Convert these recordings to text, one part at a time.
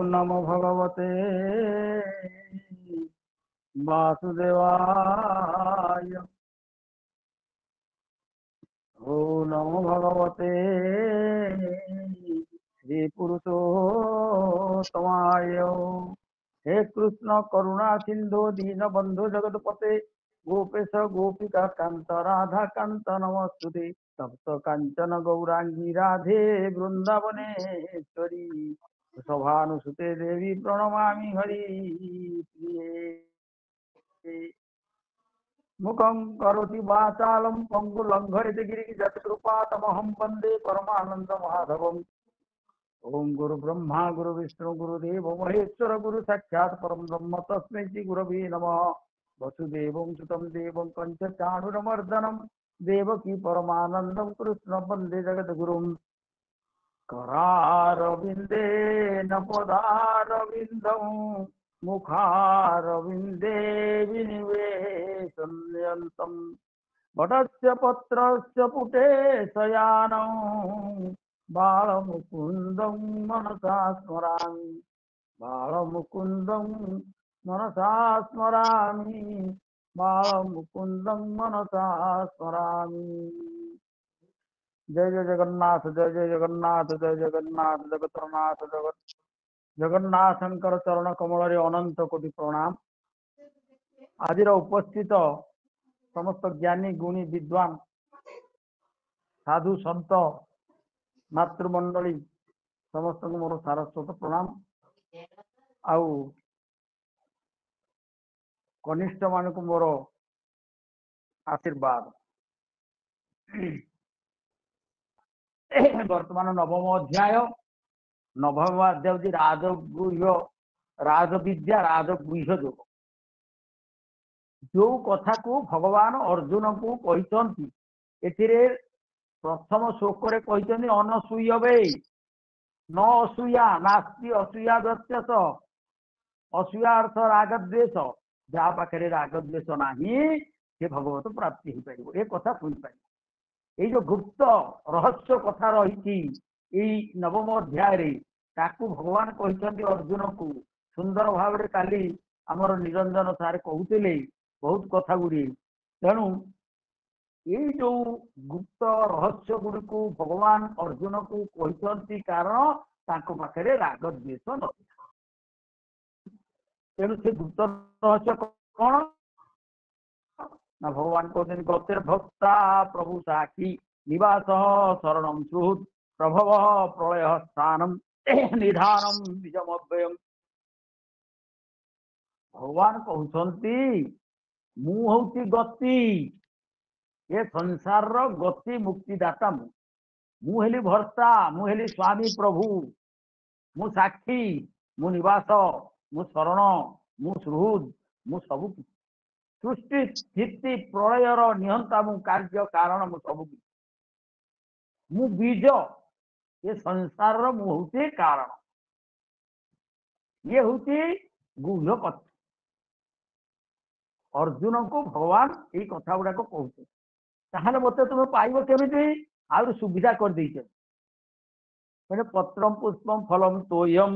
नमो भगवते वासुदेवाय। ओम नमो भगवते श्री पुरुषोत्तमाय। हे कृष्ण करुणा सिंधु दीन बंधु जगतपते गोपेश गोपिका कांत राधा कांत नमस्तुते। तप्त कांचन गौरांगी राधे वृंदावनेश्वरी सभानुसुते देवी प्रणमामि हरि प्रिये। मुखं करोति वाचालं पंगुलंघयति गिरिजत्कृपातमहं वन्दे परमानन्दमाधवम्। ओम गुरु ब्रह्मा गुरु विष्णु गुरुदेव महेश्वर गुरु साक्षात् परम ब्रह्म तस्मै श्री गुरवे नमः। वसुदेवं सुतं देवं कंचचाणूरमर्दनं देवकी परमानन्दं कृष्ण वन्दे जगद्गुरुम्। करारविन्देन पदारविन्दं मुखारविन्दे विनिवेशयन्तम्। वटस्य पत्रस्य पुटे शयानं बालमुकुन्दं मनसा स्मरामि। बालमुकुन्दं मनसा स्मरामि। बालमुकुन्दं मनसा स्मरामि। जय जय जगन्नाथ जय जय जगन्नाथ जय जगन्नाथ जगतनाथ जगत जगन्नाथ शंकर चरण कमल अनंत कोटि प्रणाम। आज उपस्थित समस्त ज्ञानी गुणी विद्वान साधु संत मातृमंडली समस्त मोर सारस्वत प्रणाम। आउ कनिष्ठ मान को मोर आशीर्वाद। वर्तमान नवम अध्याय नवम अध्याय राजगुह्य राजविद्या राजगुह्य योग जो कथा को भगवान अर्जुन को कहते एथिरे प्रथम श्लोक अनसूयवे न असूया नास्ति असूया दस्यस। असूया अर्थ रागद्वेष जहाँ पाखे रागद्वेष नहीं से भगवत प्राप्ति हो पार ए कथा शुणी पार। ये जो गुप्त रहस्य कथा रही नवम अध्याय ताकू भगवान कहते अर्जुन को सुंदर भाव में काली आमर निरंजन सार कहते बहुत कथा गुड़ी। तेणु ये जो गुप्त रहस्य गुड़ी को भगवान अर्जुन को कहते कारण पाखे राग द्वेष न। तेणु से गुप्त रहस्य कौन ना भगवान कहते गतिर्भक्ता प्रभु साक्षी निवास शरणं सुहृद प्रभव प्रलय स्थानम निधानम बीजमव्ययम। भगवान कहते मु हूँ गति ये संसार गति मुक्तिदाता मु हेली भर्ता मु हेली स्वामी प्रभु मु साक्षी मु निवास मु शरण मु सुहृद मु सबु सृष्टि स्थिति प्रलयर निहंता मु कार्य कारण मु सबु मु बीज ये संसार मु हूँ कारण ये हूँ गुह्य कथा। अर्जुन को भगवान ये कथा गुड़ाक कहते ताहले मत तुम पाइब केमिति आउर सुविधा कर देइछ मैंने पत्रम पुष्पम फलम तोयम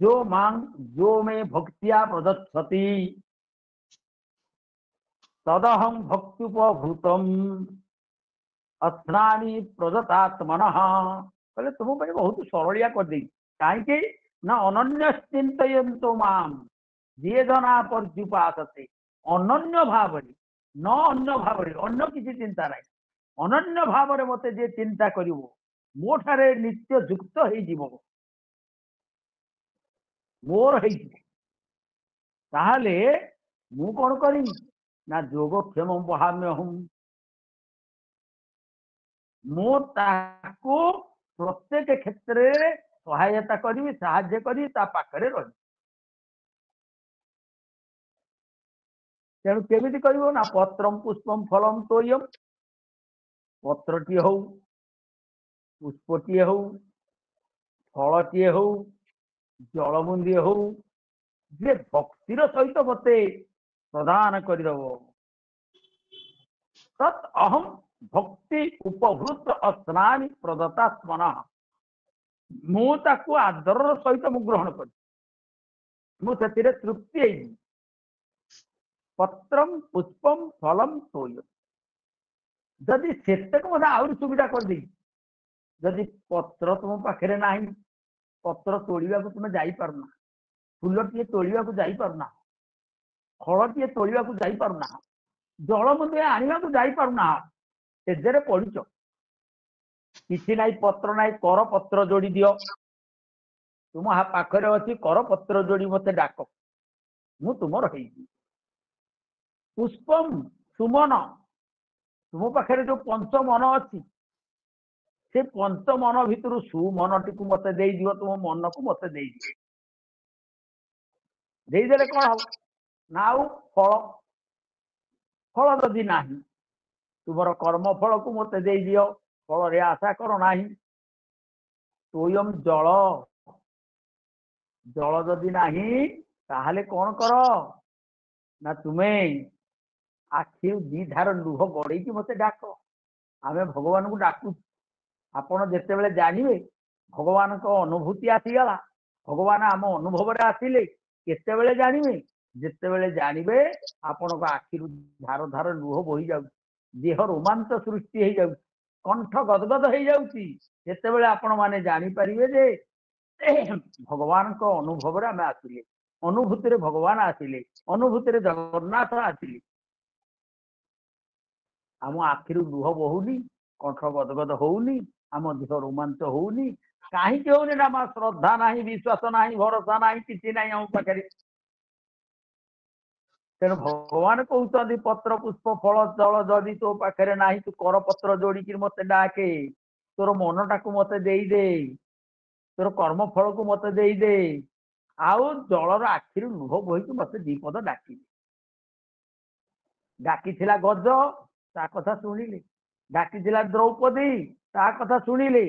जो में भक्तिया प्रदत्सति तदहम भक्त्युपभूतम अस्नानी प्रदत्तात्मनः। कहले तुम बहुत सरलिया कर दी कहीं ना अनन्य चिंतयन्तो माम जे जना पर्युपासते अनन्य भाव न अन्य भाव अन्य किसी चिंता ना अनन्य भाव मत जे चिंता कर मो ठारे नित्य युक्त हो मोर ताहले मु कौन करी ना योगक्षेम बहाम्य हूँ मो ताको प्रत्येक क्षेत्र में सहायता करी साहाय्य करी ता पाखरे रही। तेणु केमिति करिवो ना पत्रम पुष्पम फलम तोयम पत्रटी हो पुष्पटी हो फलटी हो जलबुंदी हो जे भक्तिर सहित मते प्रदान करदब तत् अहम भक्ति उपभृत अस्नानि प्रदत्तात्मनः। ମୁଁ ତାକୁ ଆଦରର ସହିତ ମୁଁ ଗ୍ରହଣ କରି ମୁଁ ସେଥିରେ ତୃପ୍ତି ହେଇଛି। ପତ୍ରମ୍ ପୁଷ୍ପମ୍ ଫଳମ୍ ତୋୟ, ଯଦି ସେତକ ମୋତେ ଆହୁରି ସୁବିଧା କରିଦେଇଛି, ଯଦି ପତ୍ର ତୁମ ପାଖରେ ନାହିଁ, ପତ୍ର ତୋଳିବାକୁ ତୁମେ ଯାଇପାରୁନା, ଫୁଲଟିଏ ତୋଳିବାକୁ ଯାଇପାରୁନା, ଫଳଟିଏ ତୋଳିବାକୁ ଯାଇପାରୁନା, ଜଳ ମଧ୍ୟ ଆଣିବାକୁ ଯାଇପାରୁନା, ତେଜରେ ପଡିଛ, କିଛି ନାହିଁ ପତ୍ର ନାହିଁ, କର ପତ୍ର ଯୋଡ଼ି ଦିଅ, ତୁମ ପାଖରେ ଅଛି କର ପତ୍ର ଯୋଡ଼ି ମତେ ଡାକ, ମୁଁ ତୁମର ହେଇଛି। ପୁଷ୍ପମ୍ ସୁମନ, ତୁମ ପାଖରେ ଯୋଉ ପଞ୍ଚ ମନ ଅଛି, ସେ ପଞ୍ଚ ମନ ଭିତରୁ ସୁମନଟିକୁ ମତେ ଦେଇଦିଅ, ତୁମ ମନକୁ ମତେ ଦେଇଦିଅ। ଦେଇଦେଲେ କଣ ହବ ନା, ଆଉ ଫଳ, ଫଳ ଯଦି ନାହିଁ, ତୁମର କର୍ମ ଫଳକୁ ମତେ ଦେଇଦିଅ, ଫଳରେ ଆଶା କର ନାହିଁ। ତୋୟମ୍ ଜଳ, ଜଳ ଯଦି ନାହିଁ ତାହେଲେ କଣ କର ନା, ତୁମେ ଆଖିରୁ ଦି ଧାର ଲୁହ ଗଡେଇକି ମତେ ଡାକ। ଆମେ ଭଗବାନଙ୍କୁ ଡାକୁଛୁ, ଆପଣ ଯେତେବେଳେ ଜାଣିବେ ଭଗବାନଙ୍କ ଅନୁଭୂତି ଆସିଗଲା, ଭଗବାନ ଆମ ଅନୁଭବରେ ଆସିଲେ, କେତେବେଳେ ଜାଣିବେ, ଯେତେବେଳେ ଜାଣିବେ ଆପଣଙ୍କ ଆଖିରୁ ଧାର ଧାର ଲୁହ ବୋହି ଯାଉଛି, ଦେହ ରୋମାଞ୍ଚ ସୃଷ୍ଟି ହେଇଯାଉଛି, କଣ୍ଠ ଗଦଗଦ ହେଇଯାଉଛି, ଯେତେବେଳେ ଆପଣ ମାନେ ଜାଣିପାରିବେ ଯେ ଭଗବାନଙ୍କ ଅନୁଭବରେ ଆମେ ଆସିଲେ, ଅନୁଭୂତିରେ ଭଗବାନ ଆସିଲେ, ଅନୁଭୂତିରେ ଜଗନ୍ନାଥ ଆସିଲେ, ଆମ ଆଖିରୁ ଲୁହ ବହୁନି, କଣ୍ଠ ଗଦଗଦ ହଉନି, ଆମ ଦେହ ରୋମାଞ୍ଚ ହଉନି, କାହିଁକି ହଉନି ନା, ଆମ ଶ୍ରଦ୍ଧା ନାହିଁ, ବିଶ୍ୱାସ ନାହିଁ, ଭରସା ନାହିଁ, କିଛି ନାହିଁ ଆମ ପାଖରେ। ତେଣୁ ଭଗବାନ କହୁଛନ୍ତି ପତ୍ର ପୁଷ୍ପ ଫଳ ଜଳ ଯଦି ତୋ ପାଖରେ ନାହିଁ, ତୁ କର ପତ୍ର ଯୋଡ଼ିକି ମତେ ଡାକେ, ତୋର ମନଟାକୁ ମତେ ଦେଇଦେ, ତୋର କର୍ମ ଫଳକୁ ମତେ ଦେଇଦେ, ଆଉ ଜଳର ଆଖିରୁ ଲୁହ ବୋହିକି ମତେ ଦି ପଦ ଡାକିଲେ। ଡାକିଥିଲା ଗଜ, ତା କଥା ଶୁଣିଲେ, ଡାକିଥିଲା ଦ୍ରୌପଦୀ, ତା କଥା ଶୁଣିଲେ,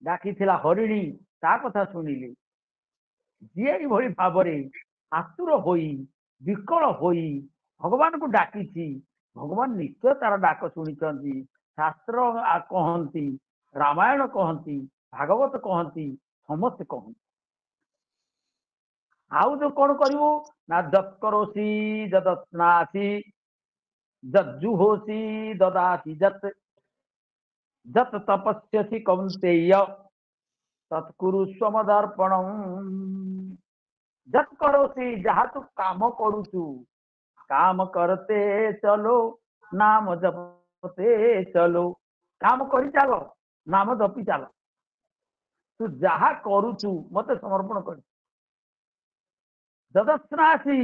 ଡାକିଥିଲା ହରିଣୀ, ତା କଥା ଶୁଣିଲେ। ଯିଏ ଏଇଭଳି ଭାବରେ ଆତୁର ହୋଇ ବିକଳ ହୋଇ ଭଗବାନଙ୍କୁ ଡାକିଛି, ଭଗବାନ ନିଶ୍ଚୟ ତାର ଡାକ ଶୁଣିଛନ୍ତି। ଶାସ୍ତ୍ର କହନ୍ତି, ରାମାୟଣ କହନ୍ତି, ଭାଗବତ କହନ୍ତି, ସମସ୍ତେ କହନ୍ତି। ଆଉ ଯୋଉ କଣ କରିବୁ ନା, ଯତ୍କରୋଷି ଯଦସ୍ନାସି ଯଜ୍ଜୁହୋଷି ଦଦାସି ଯତ୍ ଯତ୍ ତପସ୍ୟସି କୌନ୍ତେୟ ତତ୍କୁରୁ ସ୍ୱମଦର୍ପଣଂ। ଯତ୍ କରୋଷି, ଯାହା ତୁ କାମ କରୁଛୁ, କାମ କରତେ ଚଲୋ ନାମ ଜପତେ ଚଲୋ, କାମ କରି ଚାଲ, ନାମ ଜପି ଚାଲ, ତୁ ଯାହା କରୁଛୁ ମତେ ସମର୍ପଣ କରି। ଯଦସ୍ନାସି,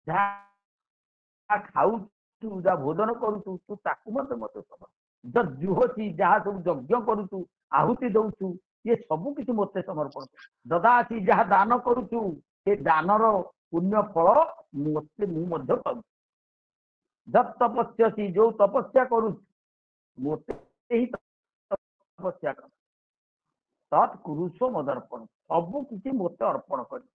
ଯାହା ଖାଉଛୁ, ଯାହା ଭୋଜନ କରୁଛୁ, ତୁ ତାକୁ ମତେ ସମର୍ପଣ। ଯଜ୍ଜୁହୋଷି, ଯାହା ସବୁ ଯଜ୍ଞ କରୁଛୁ, ଆହୁତି ଦଉଛୁ, ଏ ସବୁ କିଛି ମତେ ସମର୍ପଣ। ଦଦାସି, ଯାହା ଦାନ କରୁଛୁ, ସେ ଦାନର ପୁଣ୍ୟ ଫଳ ମୁଁ ମଧ୍ୟ ପାଉଛି। ଯତ୍ ତପସ୍ୟସି, ଯୋଉ ତପସ୍ୟା କରୁଛୁ, ମୋତେ ହିଁ ତପସ୍ୟା କର। ତତ୍ କୁରୁଷ ମଦର୍ପଣ, ସବୁ କିଛି ମୋତେ ଅର୍ପଣ କରି।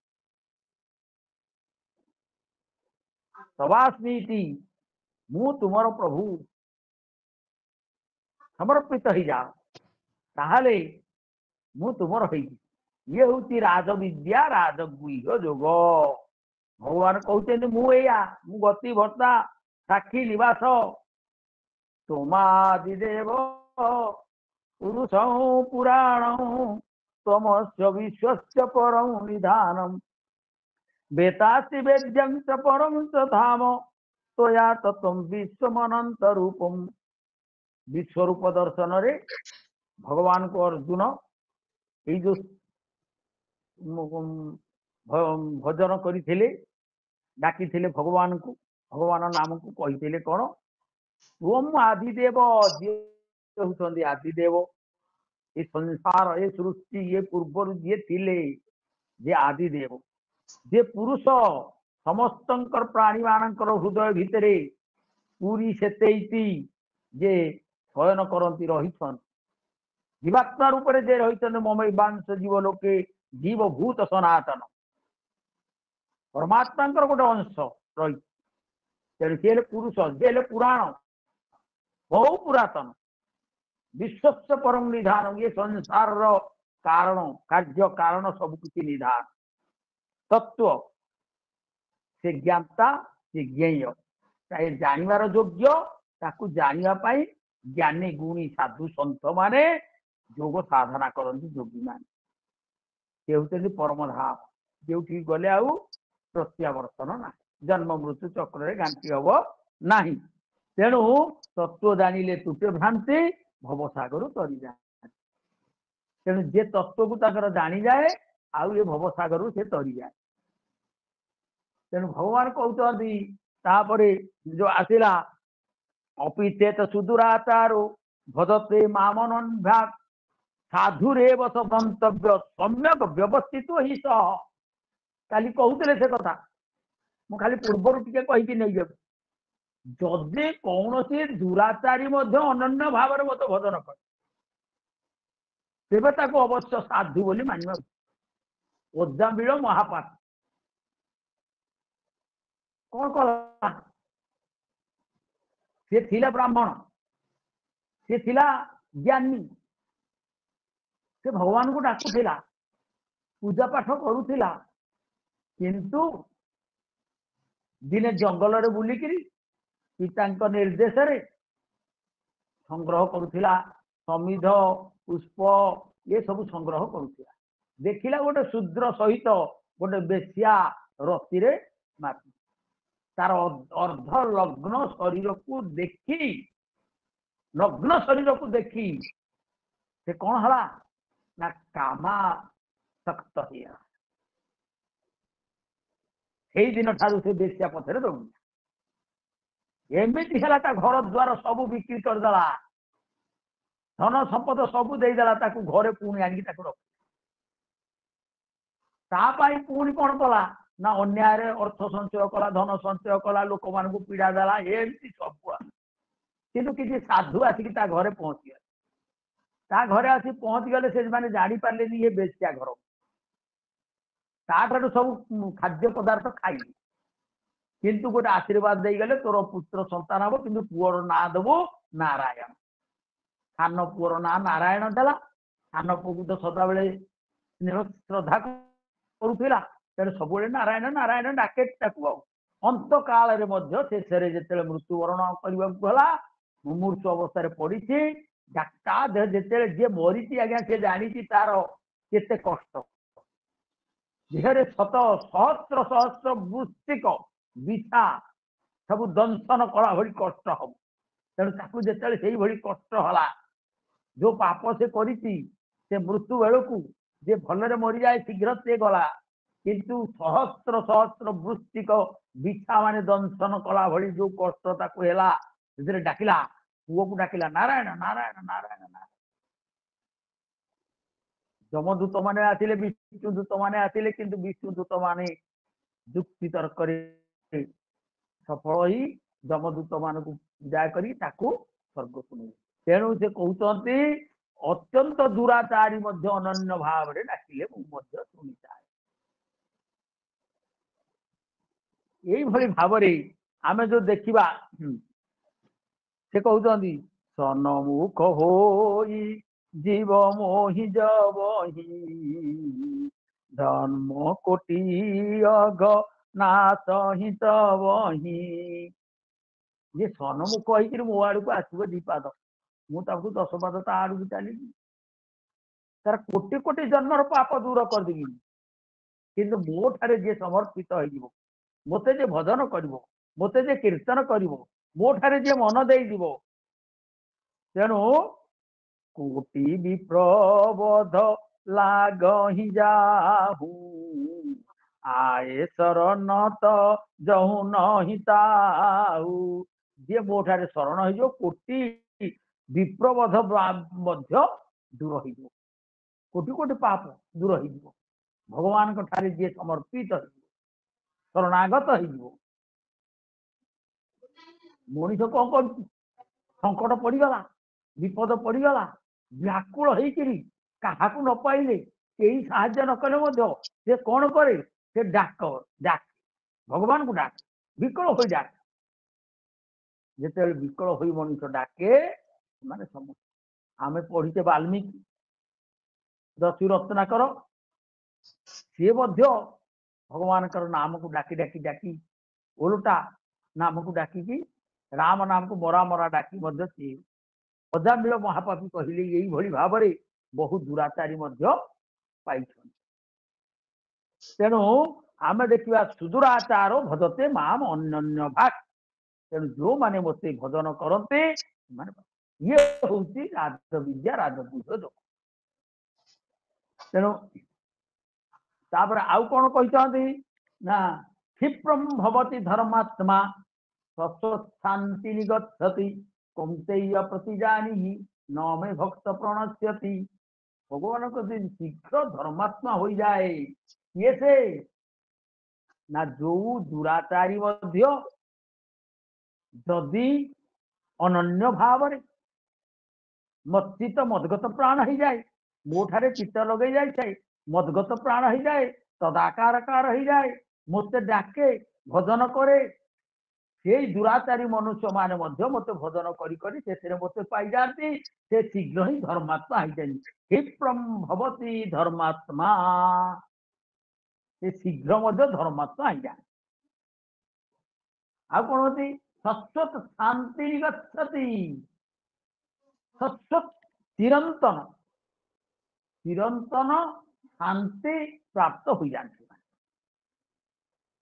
ତବାସ୍ମିତି, ମୁଁ ତୁମର ପ୍ରଭୁ, ସମର୍ପିତ ହେଇଯାଅ, ତାହେଲେ ମୁଁ ତୁମର ହେଇଛି। ଇଏ ହଉଛି ରାଜବିଦ୍ୟା, ରାଜଗୁହ୍ୟ ଯୋଗ। ଭଗବାନ କହୁଛନ୍ତି ମୁଁ ଏଇଆ, ମୁଁ ଗତି ଭର୍ତ୍ତା ସାକ୍ଷୀ ନିବାସ ତୋମାଦିଦେବ ପୁରୁଷ ପୁରାଣ ତମସ୍ୟ ବିଶ୍ୱସ୍ୟ ପରଂ ନିଧାନମ ବେତାସି ବେଦ୍ୟଂ চ ପରଂ চ ଧାମ ତୟା ତତ୍ତ୍ୱଂ ବିଶ୍ୱମନନ୍ତ ରୂପମ୍। ବିଶ୍ୱରୂପ ଦର୍ଶନରେ ଭଗବାନଙ୍କୁ ଅର୍ଜୁନ ଏଇ ଯୋଉ ଭଜନ କରିଥିଲେ, ଡାକିଥିଲେ ଭଗବାନଙ୍କୁ, ଭଗବାନ ନାମକୁ କହିଥିଲେ କଣ, ଓମ୍ ଆଦିଦେବ, ଯିଏ ହେଉଛନ୍ତି ଆଦିଦେବ, ଏ ସଂସାର, ଏ ସୃଷ୍ଟି, ଏ ପୂର୍ବରୁ ଯିଏ ଥିଲେ, ଯେ ଆଦିଦେବ, ଯେ ପୁରୁଷ, ସମସ୍ତଙ୍କର ପ୍ରାଣୀ ମାନଙ୍କର ହୃଦୟ ଭିତରେ ପୁରୀ ସେତେଇତି, ଯେ ଶୟନ କରନ୍ତି, ରହିଛନ୍ତି, ଜୀବାତ୍ମା ରୂପରେ ଯେ ରହିଛନ୍ତି, ମମେଇ ବାଂଶ ଜୀବ ଲୋକେ ଜୀବ ଭୂତ ସନାତନ, ପରମାତ୍ମାଙ୍କର ଗୋଟେ ଅଂଶ ରହିଛି। ତେଣୁ ସିଏ ହେଲେ ପୁରୁଷ, ଯିଏ ହେଲେ ପୁରାଣ, ବହୁ ପୁରାତନ, विश्वस्य परम निधान ये संसार कारण कार्य कारण सब किसी निधान तत्व से ज्ञाता से ज्ञेय जानवर योग्य ताकू जानिया पाई ज्ञानी गुणी साधु सन्थ माने योग साधना करती योगी मान से परम धाम जो गले आउ प्रत्यावर्तन ना जन्म मृत्यु चक्र गांठी हम ना तेणु तत्व जानिले तुटे भ्रांति भवसागर तरी जाए तेणु जे तत्व को ताकर जानी जाए आउ ये भवसागर से तरी जाए तेणु भगवान कहते जो आसला अपिचेत सुदूराचारो भजते मामनभ्या साधुरेव स मंतव्य सम्यक व्यवस्थित ही सह काली कहते से कथा मु खाली पूर्वर टिके कहीकि नहीं जाऊ जदि कौन दुराचारी अनन्य भाव में मत भजन कर तेरे अवश्य साधु बोली मानवा ओजामिल महापात कौन कला सी थिला ब्राह्मण सी थिला ज्ञानी से भगवान को डाकुला पूजा पाठ करुला किंतु दिने जंगल रे बुलिकी पिता निर्देश रे संग्रह करुला समिध पुष्प ये सब संग्रह करुला देखिला गोटे शूद्र सहित गोटे बेश्या रति रे माति तार अर्ध लग्न शरीर को देखी नग्न शरीर को देखी से कौन हला ना कामा सक्त हिया से दिन ठारू से बेश्या पथरे दौड़ एमती है घर द्वार सब बिक्री करदेला धन संपद सब देदेला घरे पुणी आनिकी रख पुणी कौन कला ना अन्याय अर्थ संचय कला धन संचय कला लोक मान पीड़ा देला एमती सब किंतु किसी साधु आसिक घरे पहुंची गए घरे आसी पहुंच गले से माने जानी पारे ये बेश्या घर ताठू सब खाद्य पदार्थ खाई किंतु गोटे आशीर्वाद दे गले तोर पुत्र संतान हम किंतु पुअर ना देवो नारायण सान पुअर ना नारायण देला सान पुओ तो सदा बेले श्रद्धा करुला तेरे सब नारायण नारायण डाके अंत काल शेष जो मृत्युवरण करने मुमूर्षु अवस्था पड़ी जिते जी मरी आज्ञा से जानी तार केते कष्ट देहरे शत सहस्र सहस्र वृश्चिक बिछा सब दंशन कला भली कष्ट हम तेणु जिते से भली कष्ट हला जो पाप से करी मृत्यु बेलू जे भलरे मरी जाए शीघ्र से गला किंतु सहस्र सहस्र वृश्चिक बिछा माने दंशन कला भली जो कष्ट ताकू डाकिला पुओ को डाकिला नारायण नारायण नारायण नारायण जमदूत माने आसिले विष्णुदूत माने आसिले किंतु विष्णुदूत माने जुक्ति तर्क सफल ही जमदूत मान को विदा करी स्वर्ग को नहीं तेणु से कहते अत्यंत दुराचारी अनन्य भाव में डाकिले शुणी जाए यही भली भाव आमे जो देखा से कहते सनमुख होई जीव मोहि जबहि धर्म कोटि अघ नाश ही तबहि ये सनमुख होकर मो आड़ को आसब दीपाद मुझे 10 पाद ता आड़ को चली तार कोटि कोटि जन्मर पाप दूर करदेवी किंतु मो ठारे जे समर्पित हो मते जे भजन कर मते जे कीर्तन कर मो ठारे जे मन दे तेणु कोटि विप्रबोध लाग ही जाहू आए शरण तो जहू नहीं ताऊ जे मो ठारे शरण हो कोटि विप्रबोध दूर हो कोटि कोटि पाप दूर हो भगवान ठारे जे समर्पित हो शरणागत हो मनीष कौन कर संकट पड़गला विपद पड़गला व्याकुल होकरी क्या न पाइले कई साहाय्य न कले से कौन करे से डाक डाक भगवान को डाक विकल हो डाक जिते विकल हो मनुष्य डाके माने समस्त आमे पढ़िचे वाल्मीकि दस्यु रत्नाकर सी भगवान नाम को डाकी डाकी डाकी ओलटा नाम को डाकी राम नाम को मरा मरा डाकी सी अजामिल महापापी कहले यही भली भाव में बहु दुराचारी तेणु आम देखा सुदुराचार भजते माम अन्य भाग तेणु जो माने मते भजन करते ये हूँ राजविद्या राजगुह्य जो तेणु तापर आउ कौन कहते ना क्षिप्रम भवति धर्मात्मा शांति निगछति कौंतेय प्रतिजानी न मे भक्त प्रणश्यति भगवान को दिन शीघ्र धर्मात्मा हो जाए ये से ना जो दुराचारी जदि अनन्य भाव मत्सित मदगत प्राण हो जाए मोठारे चित्त लगे जाए मदगत प्राण हो जाए तदाकार हो जाए मत डाके भजन करे से दुराचारी मनुष्य माने मत भजन करी मत पाई जाती से शीघ्र ही धर्मात्मा हो जाए क्षिप्रम भवति धर्मात्मा से शीघ्र धर्मात्मा हो जाए आ कौन होती शाश्वत शांति गच्छति शाश्वत चिरंतन चिरंतन शांति प्राप्त हो जाती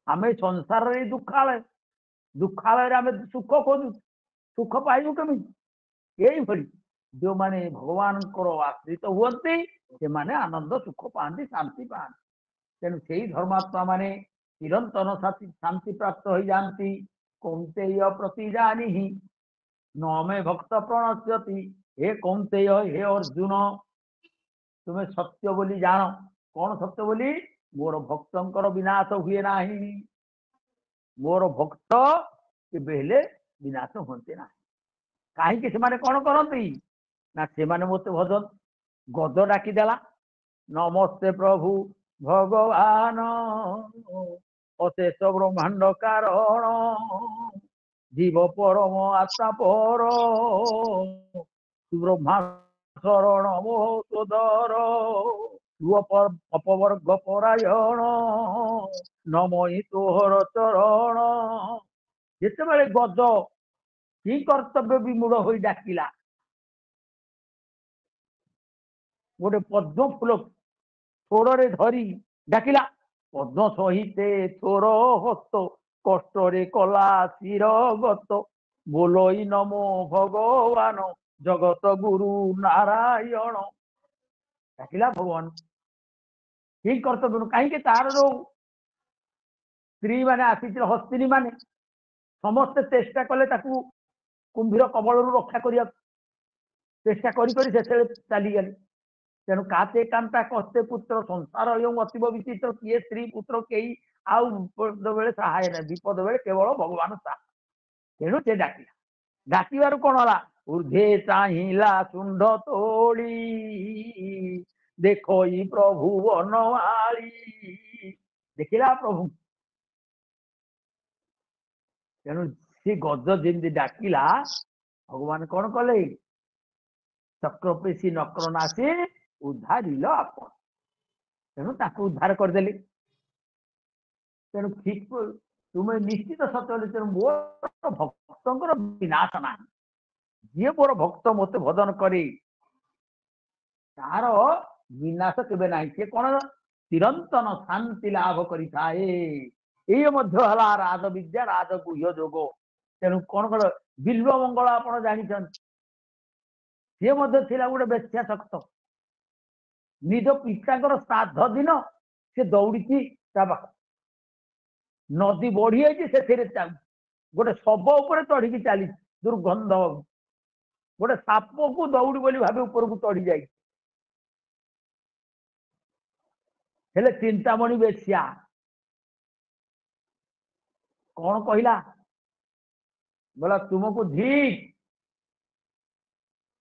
आम संसार दुखालय दुखालय आम सुख खोजु सुख पाइबु कमी यही भली जो माने भगवान आश्रित हुए से माने आनंद सुख पाती शांति पाती तेणु से धर्मात्मा माने चिरंतन शांति प्राप्त हो जाती कौंतेय प्रतिजानी न मे भक्त प्रणश्यति हे कौंतेय हे अर्जुन तुम्हें सत्य बोली जान कौन सत्य बोली मोर भक्तंकर विनाश हुए ना मोर भक्त केबेले विनाश होते ना कहीं से कौन करती ना से मत भजन गद डाकीदेला नमस्ते प्रभु भगवान अशेष ब्रह्मांड कारण जीव परम आत्मा पर ब्रह्मा शरण मोदर अपवर्ग परायण नमई तोहर चरण जिते गज कि कर्तव्य विमूढ़ हो डाकिला गोटे पद्म फूल छोड़े धरी डाकिला पद्म सहिते छोर हस्त कष्टरे कला शिर गत बोलई नमो भगवान जगत गुरु नारायण डाकिला भगवान कि कर्तव्य कहीं तार जो स्त्री मैंने आसी हस्तिनी माने समस्ते चेष्टा कले कुंभीर कबल रक्षा करने चेष्टा करी चलीगले तेणु काते कांता कस्ते पुत्र संसार अतीब विचित्र किए स्त्री पुत्र कई आउद बेले सहाय ना विपद बेले केवल भगवान सा तेणु से डाकिला डाकिबार कौन है ऊर्धे चाहिला सुंड तोड़ी देखो प्रभु बनवाली देखिला प्रभु तेणु सी गज जमी डाकिला भगवान कौन कले चक्रपेशी नक्रनाशी उद्धारिल आपण तेणु उद्धार करदे तेणु ठीक तुम्हें निश्चित सत्य तेणु मोर भक्तर विनाश ना जी मोर भक्त मत भजन करे तार विनाश केबे ना सी कौन चिरंतन शांति लाभ करिथाए ये राज विद्या राजगुह्य जोग तेणु कौन कर बिल्व मंगल आप जानी सी गोटे बेश्या शक्त निज पिता श्राद्ध दिन से दौड़ी नदी बढ़ी से गोटे शव उपर चढ़ी चली दुर्गंध गोटे साप को दौड़ी बोली भाव ऊपर को चढ़ी जाए चिंतामणि बेश्या कौन कहला बोला तुमको ठीक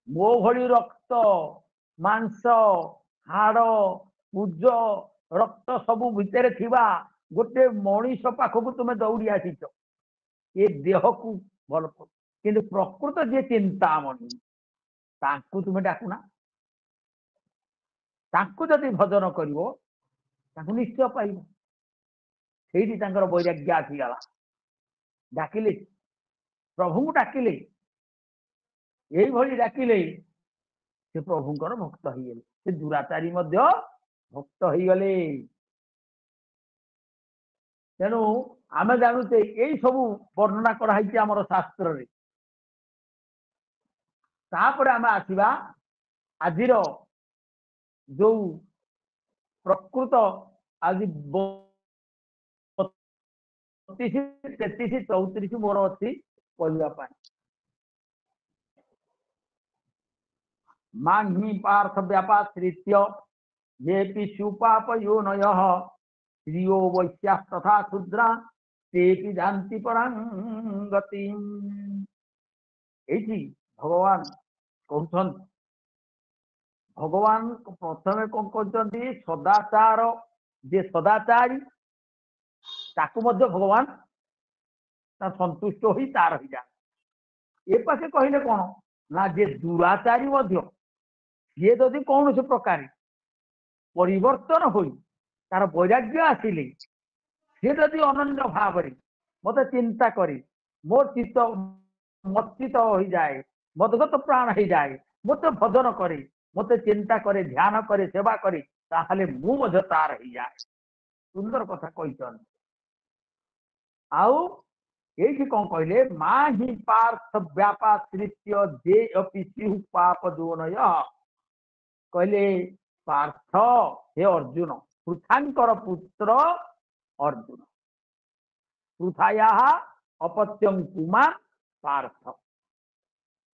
मो भली रक्त मांस हाड़ पूज रक्त सबू भितर थिबा गोटे मनीष पाखक तुम्हें दौड़ी आसीच ये देह को भल कि प्रकृत जी चिंतामणि ତାଙ୍କୁ ତୁମେ ଡାକୁନା, ତାଙ୍କୁ ଯଦି ଭଜନ କରିବ ତାଙ୍କୁ ନିଶ୍ଚୟ ପାଇବ। ସେଇଠି ତାଙ୍କର ବୈରାଗ୍ୟ ଆସିଗଲା। ଡାକିଲେ, ପ୍ରଭୁଙ୍କୁ ଡାକିଲେ, ଏଇଭଳି ଡାକିଲେ ସେ ପ୍ରଭୁଙ୍କର ଭକ୍ତ ହେଇଗଲେ। ସେ ଦୁରାଚାରୀ ମଧ୍ୟ ଭକ୍ତ ହେଇଗଲେ। ତେଣୁ ଆମେ ଜାଣୁଛେ ଏଇ ସବୁ ବର୍ଣ୍ଣନା କରାହେଇଛି ଆମର ଶାସ୍ତ୍ରରେ। ତାପରେ ଆମେ ଆସିବା ଆଜିର ଯୋଉ ପ୍ରକୃତ ଆଜି 32, 33, 34 ମୋର ଅଛି କହିବା ପାଇଁ। ମାଂହି ପାର୍ଥ ବ୍ୟାପାଶ୍ରିତ୍ୟ ଯେପି ସୁପାପ ୟୋନୟଃ ସ୍ତ୍ରିୟୋ ବୈଶ୍ୟା ତଥା କ୍ଷୁଦ୍ରା ତେପି ଯାନ୍ତି ପରାଂ ଗତିମ୍। ଏଇଠି ଭଗବାନ କହୁଛନ୍ତି, ଭଗବାନ ପ୍ରଥମେ କଣ କହିଛନ୍ତି, ସଦାଚାର ଯେ ସଦାଚାରୀ ତାକୁ ମଧ୍ୟ ଭଗବାନ ସନ୍ତୁଷ୍ଟ ହୋଇ ତାର ହେଇଯାଏ। ଏ ପାଖେ କହିଲେ କଣ ନା, ଯେ ଦୁରାଚାରୀ ମଧ୍ୟ ସିଏ ଯଦି କୌଣସି ପ୍ରକାର ପରିବର୍ତ୍ତନ ହୋଇ ତାର ବୈରାଗ୍ୟ ଆସିଲେ, ସିଏ ଯଦି ଅନନ୍ୟ ଭାବରେ ମତେ ଚିନ୍ତା କରି ମୋ ଚିତ୍ତ ମତ୍ତିତ ହୋଇଯାଏ, ମଦଗତ ପ୍ରାଣ ହେଇଯାଏ, ମତେ ଭଜନ କରେ, ମତେ ଚିନ୍ତା କରେ, ଧ୍ୟାନ କରେ, ସେବା କରେ, ତାହେଲେ ମୁଁ ମଧ୍ୟ ତାର ହେଇଯାଏ। ସୁନ୍ଦର କଥା କହିଛନ୍ତି। ଆଉ ଏଇଠି କଣ କହିଲେ, ମା ହିଁ ପାର୍ଥ ବ୍ୟାପାଶ୍ରିତ୍ୟ ଯେ ଅପି ସ୍ୟୁ ପାପ ଯୋନୟ। କହିଲେ ପାର୍ଥ, ହେ ଅର୍ଜୁନ, ପୃଥାଙ୍କର ପୁତ୍ର ଅର୍ଜୁନ, ପୃଥାୟା ଅପତ୍ୟଂ କୁମାର ପାର୍ଥ।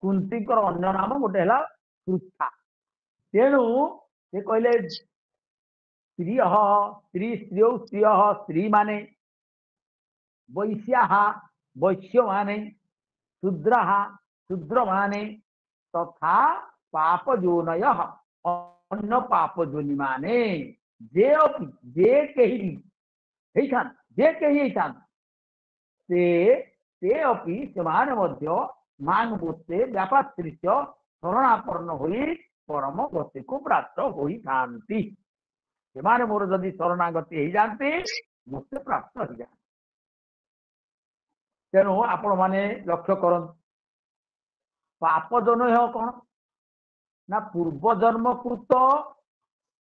କୁନ୍ତୀଙ୍କର ଅନ୍ୟ ନାମ ଗୋଟେ ହେଲା ପୃଥା। ତେଣୁ ସେ କହିଲେ ସ୍ତ୍ରୀ ସ୍ତ୍ରୀୟ ସ୍ତ୍ରୀ ମାନେ, ବୈଶ୍ୟା ବୈଶ୍ୟ ମାନେ, ଶୂଦ୍ର ଶୂଦ୍ର ମାନେ, ତଥା ପାପ ଯୋନୟ ଅନ୍ୟ ପାପ ଯୋନି ମାନେ, ଯେ କେହି ହେଇଥାନ୍ତି, ଯେ କେହି ହେଇଥାନ୍ତି, ସେ ଅପି ସେମାନେ ମଧ୍ୟ ମାଂ ବୋତେ ବ୍ୟାପାଶ୍ରିତ୍ୟ ଶରଣାପନ୍ନ ହୋଇ ପରମ ଗତିକୁ ପ୍ରାପ୍ତ ହୋଇଥାନ୍ତି। ସେମାନେ ମୋର ଯଦି ଶରଣାଗତି ହେଇଯାନ୍ତି, ମୋତେ ପ୍ରାପ୍ତ ହେଇଯାନ୍ତି। ତେଣୁ ଆପଣ ମାନେ ଲକ୍ଷ୍ୟ କରନ୍ତୁ, ପାପ ଜନ୍ମ କଣ ନା, ପୂର୍ବ ଜନ୍ମକୃତ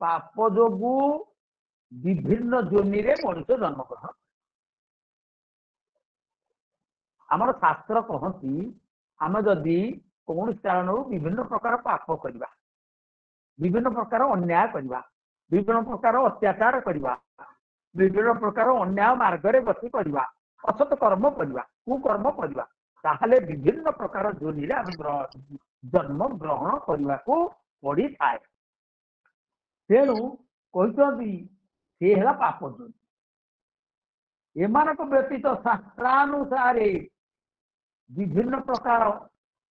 ପାପ ଯୋଗୁ ବିଭିନ୍ନ ଯୋନିରେ ମଣିଷ ଜନ୍ମଗ୍ରହଣ। ଆମର ଶାସ୍ତ୍ର କହନ୍ତି, ଆମେ ଯଦି କୌଣସି କାରଣରୁ ବିଭିନ୍ନ ପ୍ରକାର ପାପ କରିବା, ବିଭିନ୍ନ ପ୍ରକାର ଅନ୍ୟାୟ କରିବା, ବିଭିନ୍ନ ପ୍ରକାର ଅତ୍ୟାଚାର କରିବା, ବିଭିନ୍ନ ପ୍ରକାର ଅନ୍ୟାୟ ମାର୍ଗରେ ଗତି କରିବା, ଅସତ କର୍ମ କରିବା, କୁକର୍ମ କରିବା, ତାହେଲେ ବିଭିନ୍ନ ପ୍ରକାର ଯୋନିରେ ଆମେ ଜନ୍ମ ଗ୍ରହଣ କରିବାକୁ ପଡିଥାଏ। ତେଣୁ କହିଛନ୍ତି ସେ ହେଲା ପାପ ଯୋନି। ଏମାନଙ୍କ ବ୍ୟତୀତ ଶାସ୍ତ୍ରାନୁସାରେ ବିଭିନ୍ନ ପ୍ରକାର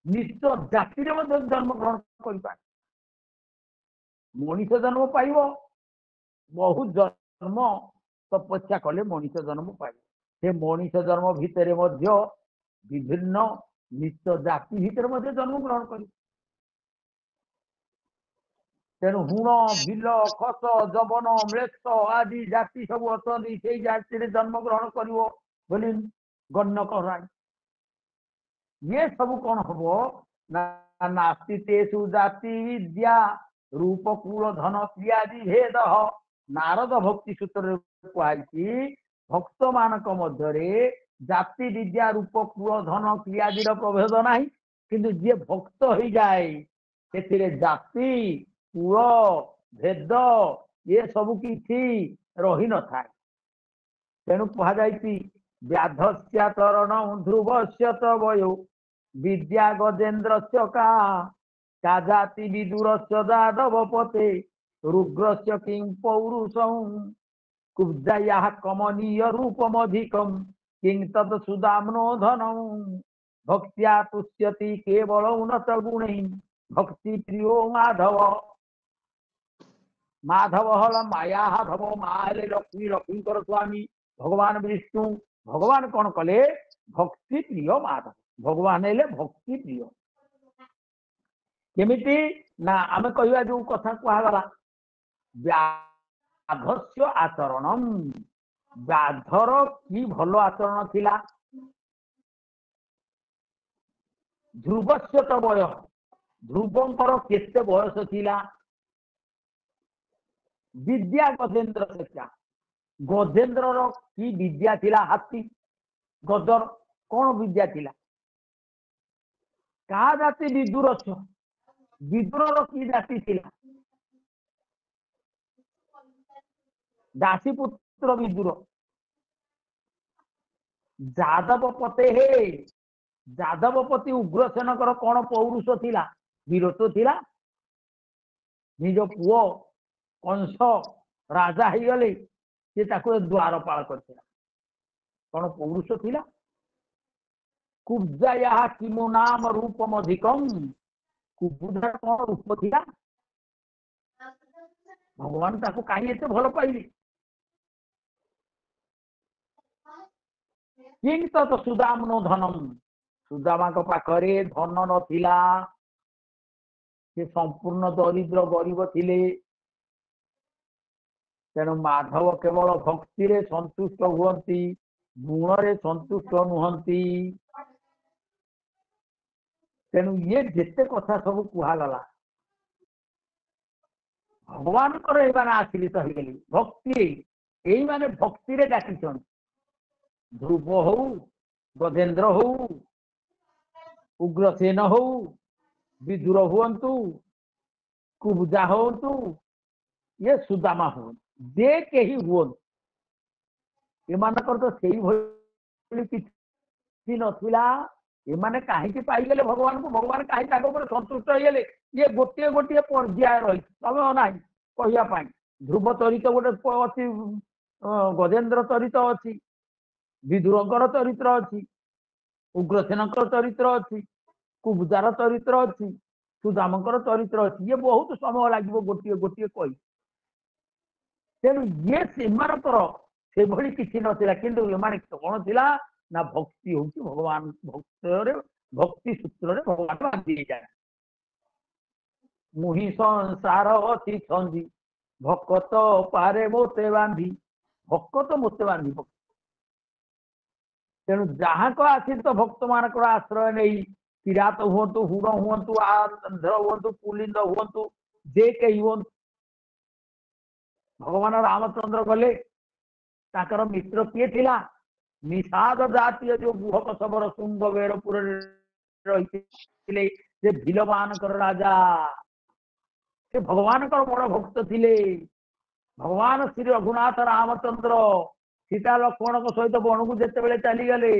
ନିଶ୍ଚ ଜାତିରେ ମଧ୍ୟ ଜନ୍ମଗ୍ରହଣ କରିପାରେ। ମଣିଷ ଜନ୍ମ ପାଇବ, ବହୁ ଜନ୍ମ ତପସ୍ୟା କଲେ ମଣିଷ ଜନ୍ମ ପାଇବ। ସେ ମଣିଷ ଜନ୍ମ ଭିତରେ ମଧ୍ୟ ବିଭିନ୍ନ ନିଶ୍ଚ ଜାତି ଭିତରେ ମଧ୍ୟ ଜନ୍ମଗ୍ରହଣ କରିବ। ତେଣୁ ହୁଣ, ଭିଲ, ଖସ, ଯବନ, ମ୍ଲେଚ୍ଛ ଆଦି ଜାତି ସବୁ ଅଛନ୍ତି, ସେଇ ଜାତିରେ ଜନ୍ମଗ୍ରହଣ କରିବ ବୋଲି ଗଣ୍ୟ କରାଏ। ये सब कौन हम ना, नास्ति तेषु जाति विद्या रूपकूल धन क्रियादि भेद। नारद भक्ति सूत्र कहुची, भक्त मानक मध्यरे जाति विद्या रूपकूल धन क्रियादि प्रभेद नहीं, किंतु जे भक्त हो जाए से जाति कूल भेद ये सब किसी रही न था। तेणु कहुची व्याधस्य तरण ध्रुवस्य तवयो विद्या गजेन्द्र का जाति विदुरस्य जादव पते रुग्रस्य किं पौरुषं कुब्जाया कमनीय रूपमधिकं किं तत् सुदाम्नो धनं भक्त्या तुष्यति केवल उन्नत गुणै भक्ति प्रियो माधव। माधव हल माया धव, मारे लक्ष्मी, लक्ष्मीकर स्वामी भगवान विष्णु। भगवान कौन कले, भक्ति प्रिय माधव। भगवान हेले भक्ति प्रिय। केमिति ना आमे कहवा जो कथा कहगला व्याधस्य आचरणम व्याधर की भलो आचरण थिला ध्रुवस्य तो बयस ध्रुवंकर केते बयस थिला विद्या गजेन्द्र शिक्षा गजेन्द्र की विद्या थिला हाथी गजर कौन विद्या थिला का जाति विदुर विदुर की जाति थिला दासी पुत्र विदुर जादव पते हे जादवपति उग्रसेन कौन पौरुष थिला वीरत्व थिला निज पुओ कंस राजा ही गले से द्वारपाल करथिला कौन पौरुष थिला कुब्जा किमु नाम रूपम अधिकम कुबुधा कौन रूप थिला भगवान ताको कहीं एते भल पाइले किंतु तो सुदामनो धनम सुदामा को पाखरे धन नथिला से संपूर्ण दरिद्र गरीब थिले तेणु माधव केवल भक्ति रे संतुष्ट हुअंती गुण रे संतुष्ट नुहंती तेणु ये जेते कथा सब कुहागला भगवान आश्रित हो गली भक्ति यही माने भक्ति रे डाकिछन ध्रुव हो गजेन्द्र हो उग्रसेन हो विदुर हुंतु कुब्जा होतु ये सुदामा हो जे कहीं हुन एमानकर तो सेई भली किछि नथिला एमाने काहे पाइगले भगवान को भगवान काहे ताको पर संतुष्ट होइले ये गोटे गोटे पर्याय रही समय ना कहवाई ध्रुव चरित गोटे अच्छी गजेन्द्र चरित अच्छी विदुरंकर चरित्र अच्छी उग्रसेनकर चरित्र अच्छी कुब्जार चरित्र अच्छी सुदामकर चरित्र अच्छी ये बहुत समय लगे गोटे गोटे कही तेणु ये से भली किसी नथिला किंतु एमाने कौन थिला ना भक्ति हूँ भगवान भक्ति सूत्र रे भगवान बांधी जाए मुहि संसार अति छंदी भक्त पारे मोते बांधी भक्त मोते बांधी तेणु जहाँ को आश्रित भक्त मान आश्रय नहीं किरात हूँ हुड़ हूँ आंध्र हूँ पुलिंद हूँ जे कही हूँ भगवान रामचंद्र गले ताकर मित्र किए थिला निषाद जातीय जो गुहक शबर शुंभ वेरपुर रही भीलवान राजा से भगवान बड़ भक्त थिले भगवान श्री रघुनाथ रामचंद्र सीता लक्ष्मण सहित बण को जिते चलीगले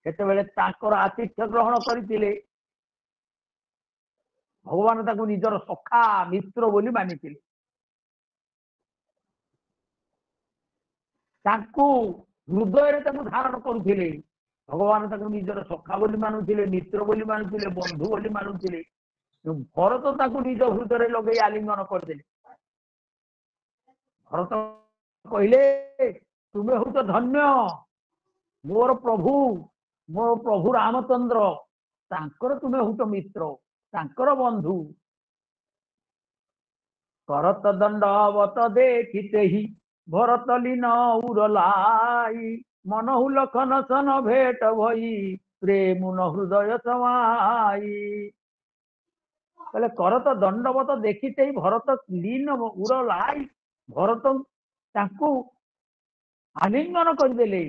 से आतिथ्य ग्रहण करते भगवान ताको निजर सखा मित्र बोली मानिथिले हृदय धारण करुले भगवान निजर सखा बोली मानुले मित्र बोली मानुले बंधु बोली मानुले भरत ताको निज हृदय लगे आलिंगन करदे भरत कहले तुम्हें हूँ तो धन्य मोर प्रभु रामचंद्र तांकर तुम्हें हूँ तो मित्र तांकर बंधु करत दंडवत देखिते ही भरत लीन उरलाई मनहु लखन सन भेट भई प्रेम हृदय समाई कहले करत दंडवत देखिते ही भरत लीन उरलाई भरत तांकु आलिंगन करदेले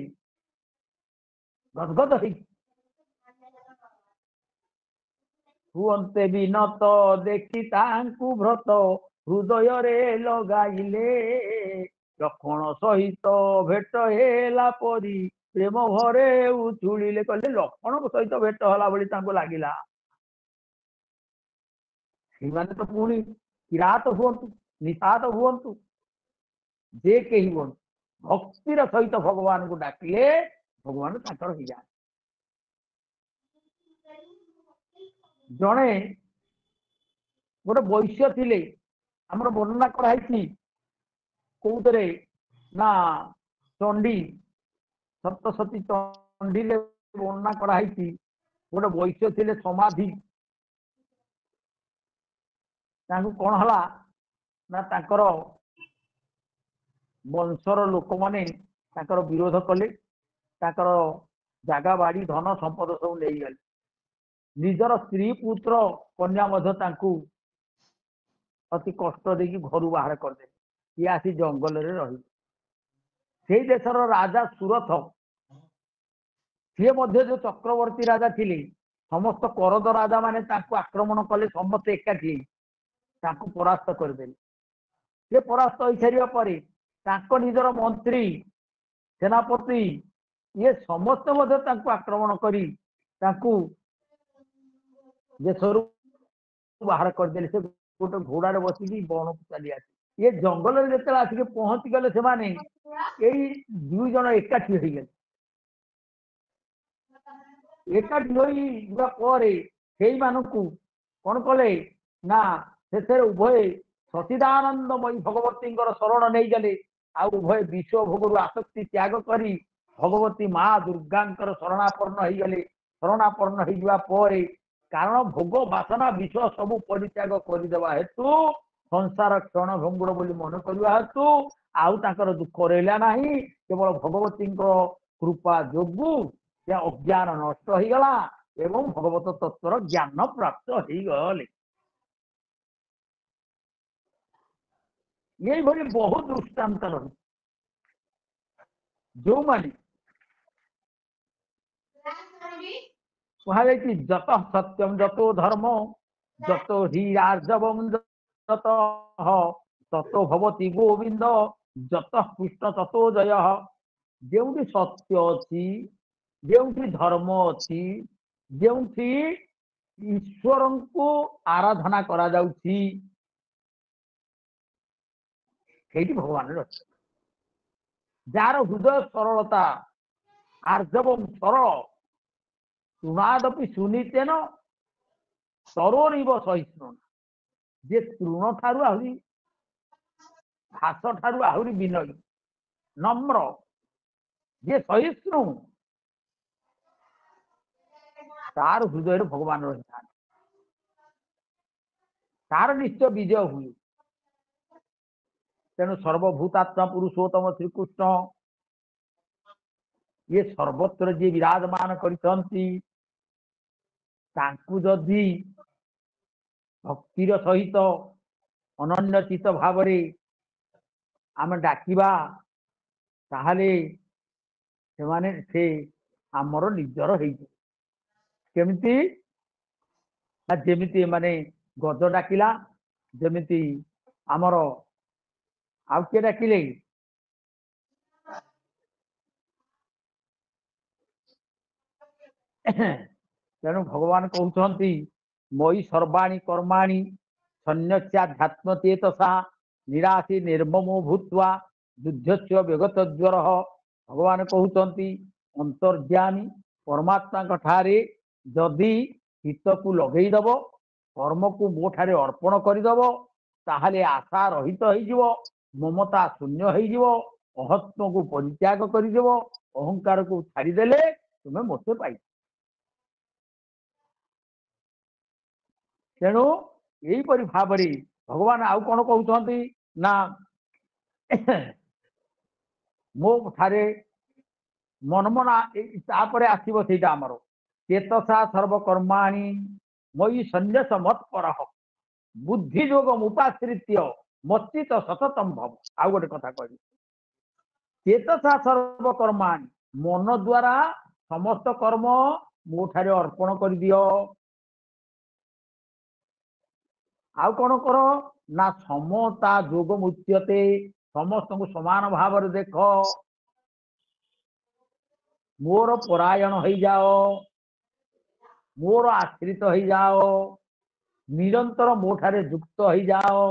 गदगद हुअन्ते विनत देखी तांकु भ्रत हृदय रे लगाइले लक्ष्मण सहित भेट हेला परी प्रेम भरे उछुड़िले कहले लक्ष्मण सहित भेट होला बोली तांको लागिला सीमाने तो पुणी किरात हुअन्तु निषाद हुअन्तु जे कही हुअन्तु भक्तिर सहित भगवान को डाकिले भगवान ताकर हो जाए जड़े गोटे वैश्य थिले आमर वर्णना कराई कौतरे ना चंडी सप्तशती चंडी वर्णना कराई गोटे वैश्य थिले समाधि कौन हला ना तांकर वंशर लोक माने विरोध कले जागा बाड़ी धन संपद सब नहीं गले निजर स्त्री पुत्र कन्या अति कष्ट देखिए घर बाहर करदे ये आसी जंगल रे रही से देशर राजा सुरथ सी जो चक्रवर्ती राजा थिले समस्त करद राजा माने आक्रमण कले समस्त एकाठी परास्त करदे से परास्त हो सारा पर निजर मंत्री सेनापति ये समस्त आक्रमण करी देशरू बाहर करदे से गोटे घोड़े बसिकी बन को चली आस ये जंगल जो आसिक पहुंची गले से दुई जन एकाठी हो गए एकाठी हो कौन कले ना से उभय सचिदानंदमयी भगवती शरण नहीं गले आ उभय विश्व भोग आसक्ति त्याग करी भगवती माँ दुर्गा शरणापन्न हो गले शरणापन्न हो कारण भोग बासना विश्व सब परित्याग करदेवा हेतु संसार क्षण भंगुर बोली मन करवा हेतु आउ दुख रहा ना केवल भगवती कृपा जोगु अज्ञान नष्ट हो गला एवं भगवत तत्वर ज्ञान प्राप्त हो गले ये भली बहुत दृष्टांत रही जो माने कह जत सत्यम जतो धर्म जतो ही आर्जवम ततो भवती गोविंद जत कृष्ण ततो जय जो सत्य अच्छी जो धर्म अच्छी जो ईश्वर को आराधना करा जाउछि भगवान रही जार हृदय सरलता आर्जवम सरल तृणादपि सुनीतेन सरोरिव सहिष्णु जे तृण ठारू आहरी घास ठारू आहरी विनयी नम्र जे सहिष्णु तार हृदय भगवान रही था तार निश्चय विजय हुए तेणु सर्वभूतात्मा पुरुषोत्तम श्रीकृष्ण ये सर्वत्र जे विराजमान करिसंती जदि भक्तिर सहित अनन्यचित भाव आम डाकिबा ताहले से आमर निजर केमिति जेमिति माने गज डाकिला जेमिति आमर आउ किए डाकिले तेणु भगवान कहते मयि सर्वाणी कर्माणि सन्न्यस्याध्यात्म चेतसा निराशी निर्ममो भूत्वा युद्धस्य विगत ज्वर भगवान कहते अंतर्ज्ञानी परमात्मा ठारे जदि हित को लगेदब कर्म को मो ठारे अर्पण करदेव ताहले आशा रहित हो ममता शून्य हो अहत्व को परित्याग करदेव अहंकार को छाड़देले तुम्हें मते पाई तेणु यहीपरि भाव भगवान आउ कौन कहते ना मो ठारे मनमना तापर आसब से आमर चेतसा सर्वकर्माणी मयि सन्यास मत्पर बुद्धि योग उपाश्रित्य मच्चित सततम भव आउ गोटे कथा कह चेतसा सर्वकर्माणी मन द्वारा समस्त कर्म मो ठारे अर्पण कर दियो आउ कौन कर ना समता जोग मुच्यते समस्त को समान भाव देख मोर परायण हो जाओ मोर आश्रित हो जाओ निरंतर मो ठारे युक्त हो जाओ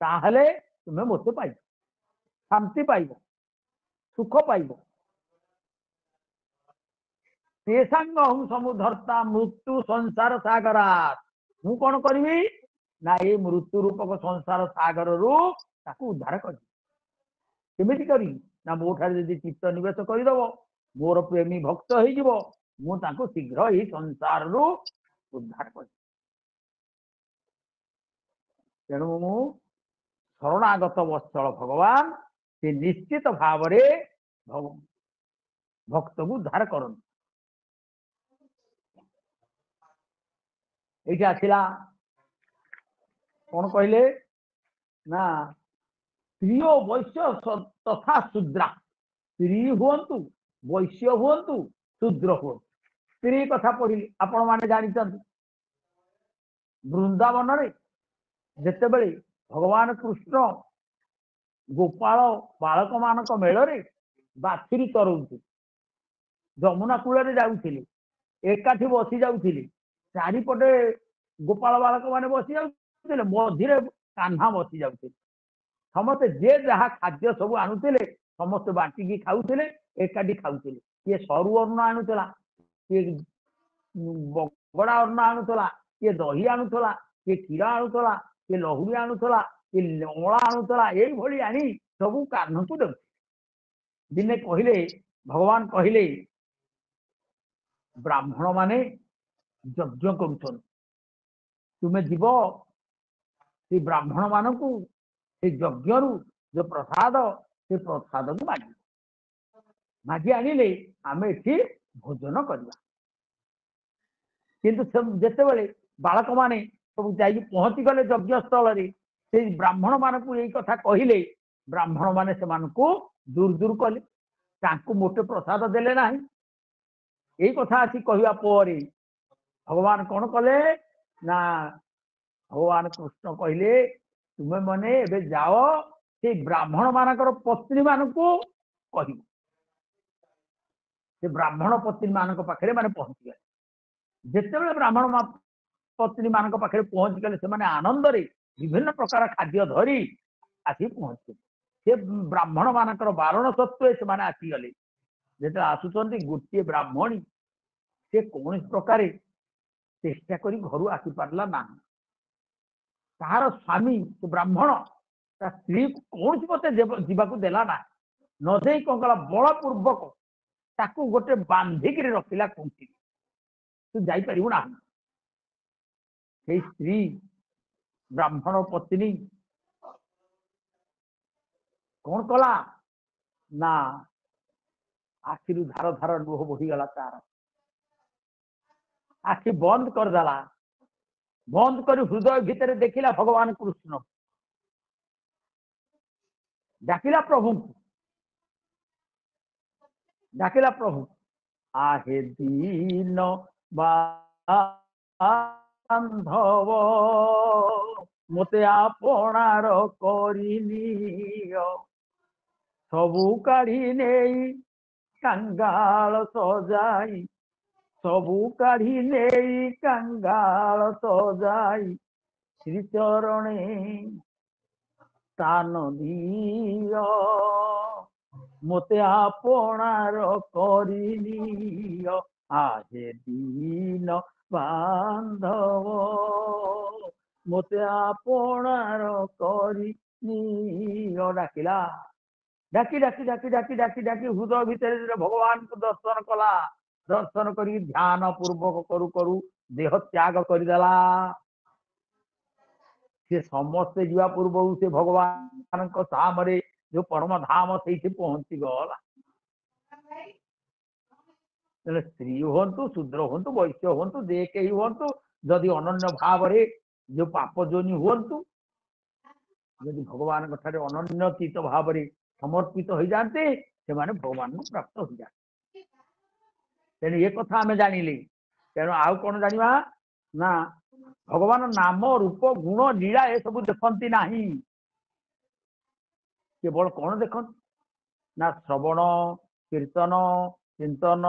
ताहले तुम्हें मते पाइब शांति पाइब सुख पाइब तेसांग हूँ समुधर्ता मृत्यु संसार सागरा मु कौन करी ना ये मृत्यु रूपक संसार सागर रु उद्धार करी करी ना मो ठारे यदि चित्त निवेश करदेव मोर प्रेमी भक्त हो शीघ्र ही संसार रु उद्धार कर तेणु मु शरणागत वत्सल भगवान से निश्चित भाव भक्त को उद्धार कर ये आसला कौन कहले ना स्त्री वैश्य तथा शूद्रा स्त्री हुंतु वैश्य हुंतु शूद्र हुंतु स्त्री कथा पढ़ी आपण मैंने जानते वृंदावन रे जिते बड़े भगवान कृष्ण गोपाल बालक मान मेल बाछुरी चरौते जमुना कूल जाऊले एकाठी बसी जाऊले चारिपटे गोपाल बालक मैंने बसी जाऊले मझे कान्हा बसी जाऊले समस्ते जे जहाँ खाद्य सब आणुले समस्ते बांटिकी खाऊले एकाठी खाऊले किए सरू अन्न आणुला किए बगड़ा अन्न आणुला किए दही आणुला किए क्षीर आणुला किए लहुरी आणुला किए अमला आणुला ये आनी सब कान्ह को दे दिने कहले भगवान कहले ब्राह्मण माने यज्ञ कर तुम्हें जीव से ब्राह्मण मान को यज्ञ रु जो प्रसाद से प्रसाद को मागी मागी आनिले आम ये भोजन करवा किंतु जिते बड़े बालक माने सब जा पहुंची गले यज्ञ स्थल से ब्राह्मण मान को यही कथा कहले ब्राह्मण माने से दूर दूर कले मोटे प्रसाद देले ना यही कथा आसी कहवा पर भगवान कौन कले ना भगवान कृष्ण कहले तुम्हें मने एबे जाओ से ब्राह्मण मानकर पत्नी मान को कह से ब्राह्मण पत्नी मान पाखे माने पहुंची गए जिते ब्राह्मण पत्नी मान पाखे पहुंची गले से आनंद रे विभिन्न प्रकार खाद्य धरी आसी पहुंचे से ब्राह्मण मानकर बारण सत्वे से आसीगले जो आसुंच गोटे ब्राह्मणी से कौन प्रकार चेष्टा करी घर आसी पारला ना तार स्वामी ब्राह्मण स्त्री कौन मत जीवाक देला ना न दे कौन कला बलपूर्वक ताकू गोटे बांधिक रखिला कुंठी तू जापर ना स्त्री ब्राह्मण पत्नी कौन कला ना आखिर धार धार लुह बोहीगला तार आखि बंद करदेला बंद कर हृदय भितर देखिला भगवान कृष्ण डाकिला प्रभु डाकिला प्रभु आहे दीन बांधव मते आपणार करिनियो सबु काढ़ी नेई कंगाल सजाई सबु काढ़ी नेई कंगाल सजाई श्री चरणे तान दियो मते आपणार करिनियो आहे दीन बांधव मते आपणार करिनियो डाकिला डाकी डाकी डाकी डाकी डाकी डाकी हृदय भितर भगवान को दर्शन कला दर्शन कर ध्यान पूर्वक करू करू देह त्याग करदेला से समस्ते जीवा पूर्व से भगवान धाम जो परम धाम से पहुंची गला स्त्री हूँ शूद्र हूँ वैश्य हूँ जे कहीं हूँ जदि अनन्य भाव रे जो पाप जोनि हूँ जदि भगवान अनन्य चित भाव रे समर्पित हो जाते से भगवान को प्राप्त हो जाते तेणु ये कथा आम जानिले तेणु आउ कौन जानिबा ना भगवान नाम रूप गुण लीला ये सब देखती ना केवल कौन देख ना श्रवण कीर्तन चिंतन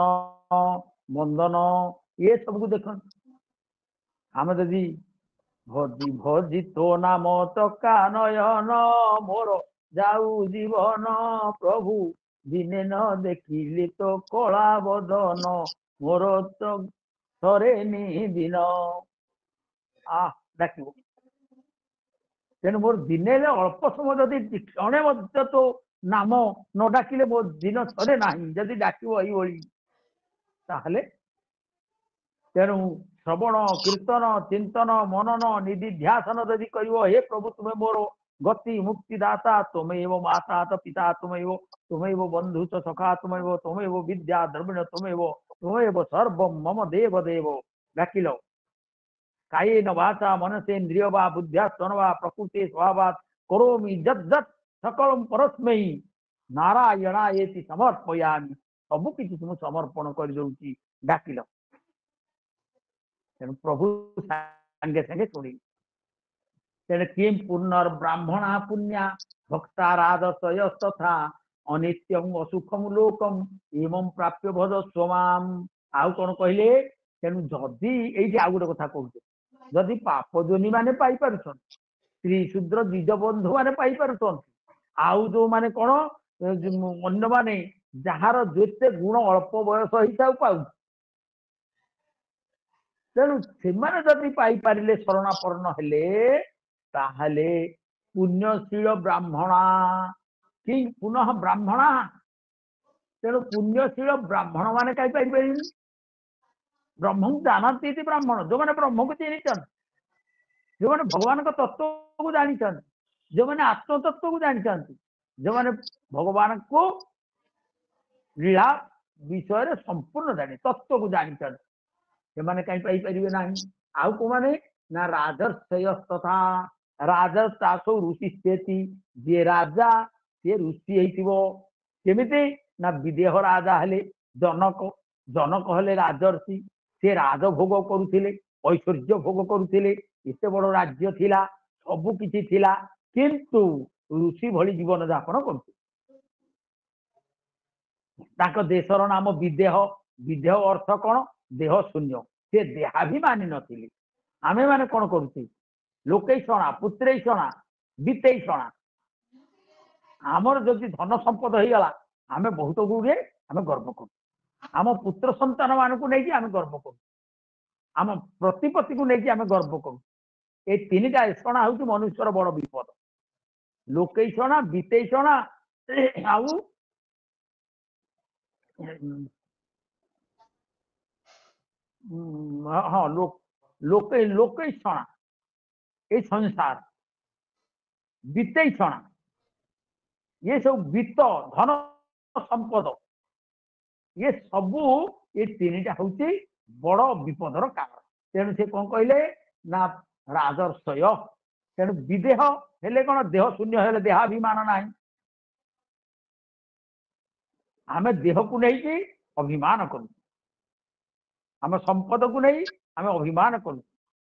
बंदन ये सब को देख आम यदि भजी भजी तो नाम चका नयन मोर जाऊ जीवन प्रभु दिने न देखिली तो कला बदन मोर तो थरे नि दिन डाक तेणु मोर दिने अल्प समय जदि क्षणे मध्य तो नाम न डाकिले मो दिन थरे ना जदि डाक ताहले तेणु श्रवण कीर्तन चिंतन मनन निधिध्यासन यदि करिवो हे प्रभु तुम्हें मोर गति मुक्तिदाता तुमेव माता च पिता तुमेव बंधु च सखा तुमेव विद्या द्रविण तुमेव सर्व मम देव देव डाकिल कायेन वाचा मनसेन्द्रिय वा बुद्ध्या स्तन वा प्रकृति स्वभावात् करोमि यद्यत् सकलम परस्मै नारायणायेति समर्पयामि सबु किछि तुम समर्पण कर दउची डाकिल तेणु प्रभु संगे संगे शुणी तेणु किम पुनर्ब्राह्मणा पुण्या भक्ता राजसयस्तथा अनित्यम असुखम लोकम एवं प्राप्य भज स्वमाम आउ कौन कहले तेणु जदि ये आउ गोटे कथा कहते जदि पाप जोनी माने पाई पारुछन स्त्री शूद्र द्विज बंधु माने पाई पारुछन आउ जो माने कौन अन्य माने जार जेते गुण अल्प बयस हिसाब पाउ तेणु से जदि पाई पारिले शरणापन्न हेले ताहले पुण्यशील ब्राह्मणा कि पुनः ब्राह्मणा तेणु पुण्यशील ब्राह्मण माने कहीं पाई ब्रह्म जानती ब्राह्मण जो मैंने ब्रह्म को चिन्ह जो मैंने भगवान का तत्व को जानी जो मैंने आत्म तत्व को जानी जो मैंने भगवान को लीला विषय संपूर्ण जानी तत्व को जानी से मैंने कहीं पाई पारे ना आउ को माने ना राजर्षय तथा राजर्षासो ऋषि जे राजा सी ऋषि होमिति ना विदेह राजा हेले जनक जनक हेले राजर्षि से राजभोग करुले ऐश्वर्य भोग करुले एत बड़ राज्य थिला सबु किछि थिला किंतु ऋषि भली जीवन यापन कर देशर नाम विदेह विदेह अर्थ कौन देह शून्य से देहाभिमानी नथिले आमे माने कौन करुचे लोकेशणा पुत्रेषणा वित्तेषणा आमर जदि धन संपद हो गला आमे बहुत गुड़े आमे गर्व करू आम पुत्र संतान मानक नहीं आम गर्व करू आम प्रतिपत्ति को लेकिन आम गर्व करू ये तीन टा ऐसा हूँ मनुष्यर बड़ विपद लोकेशणा वित्तेषणा आउ हाँ लोकेशणा ये संसार वित्तेषणा ये सब वित्त धन संपद ये सबू ये तीन टा हूँ बड़ विपदर कारण तेणु से कौन कहले ना राजर्षय तेणु विदेह हेले कौन देह शून्य हेले देहाभिमान ना आमे देह को नहीं अभिमान करूँ आम संपद को नहीं आम अभिमान करूँ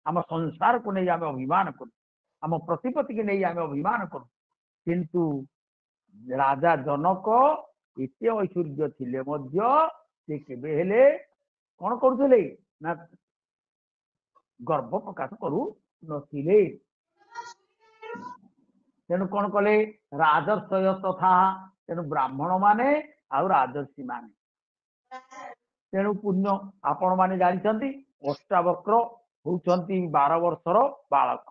आम संसार को नहीं आम अभिमान करूँ आम प्रतिपत्ति को नहीं आम अभिमान करूँ किंतु राजा जनक एते ऐश्वर्य थिले मध्य से केबे हेले कौन करुले ना गर्व प्रकाश करू नथिले तेणु कौन कले राजर्षय तथा तेणु ब्राह्मण माने आउ राजर्षि माने तेणु पुण्य आपण माने जानछंती अष्टावक्र होउछंती 12 वर्षर बालक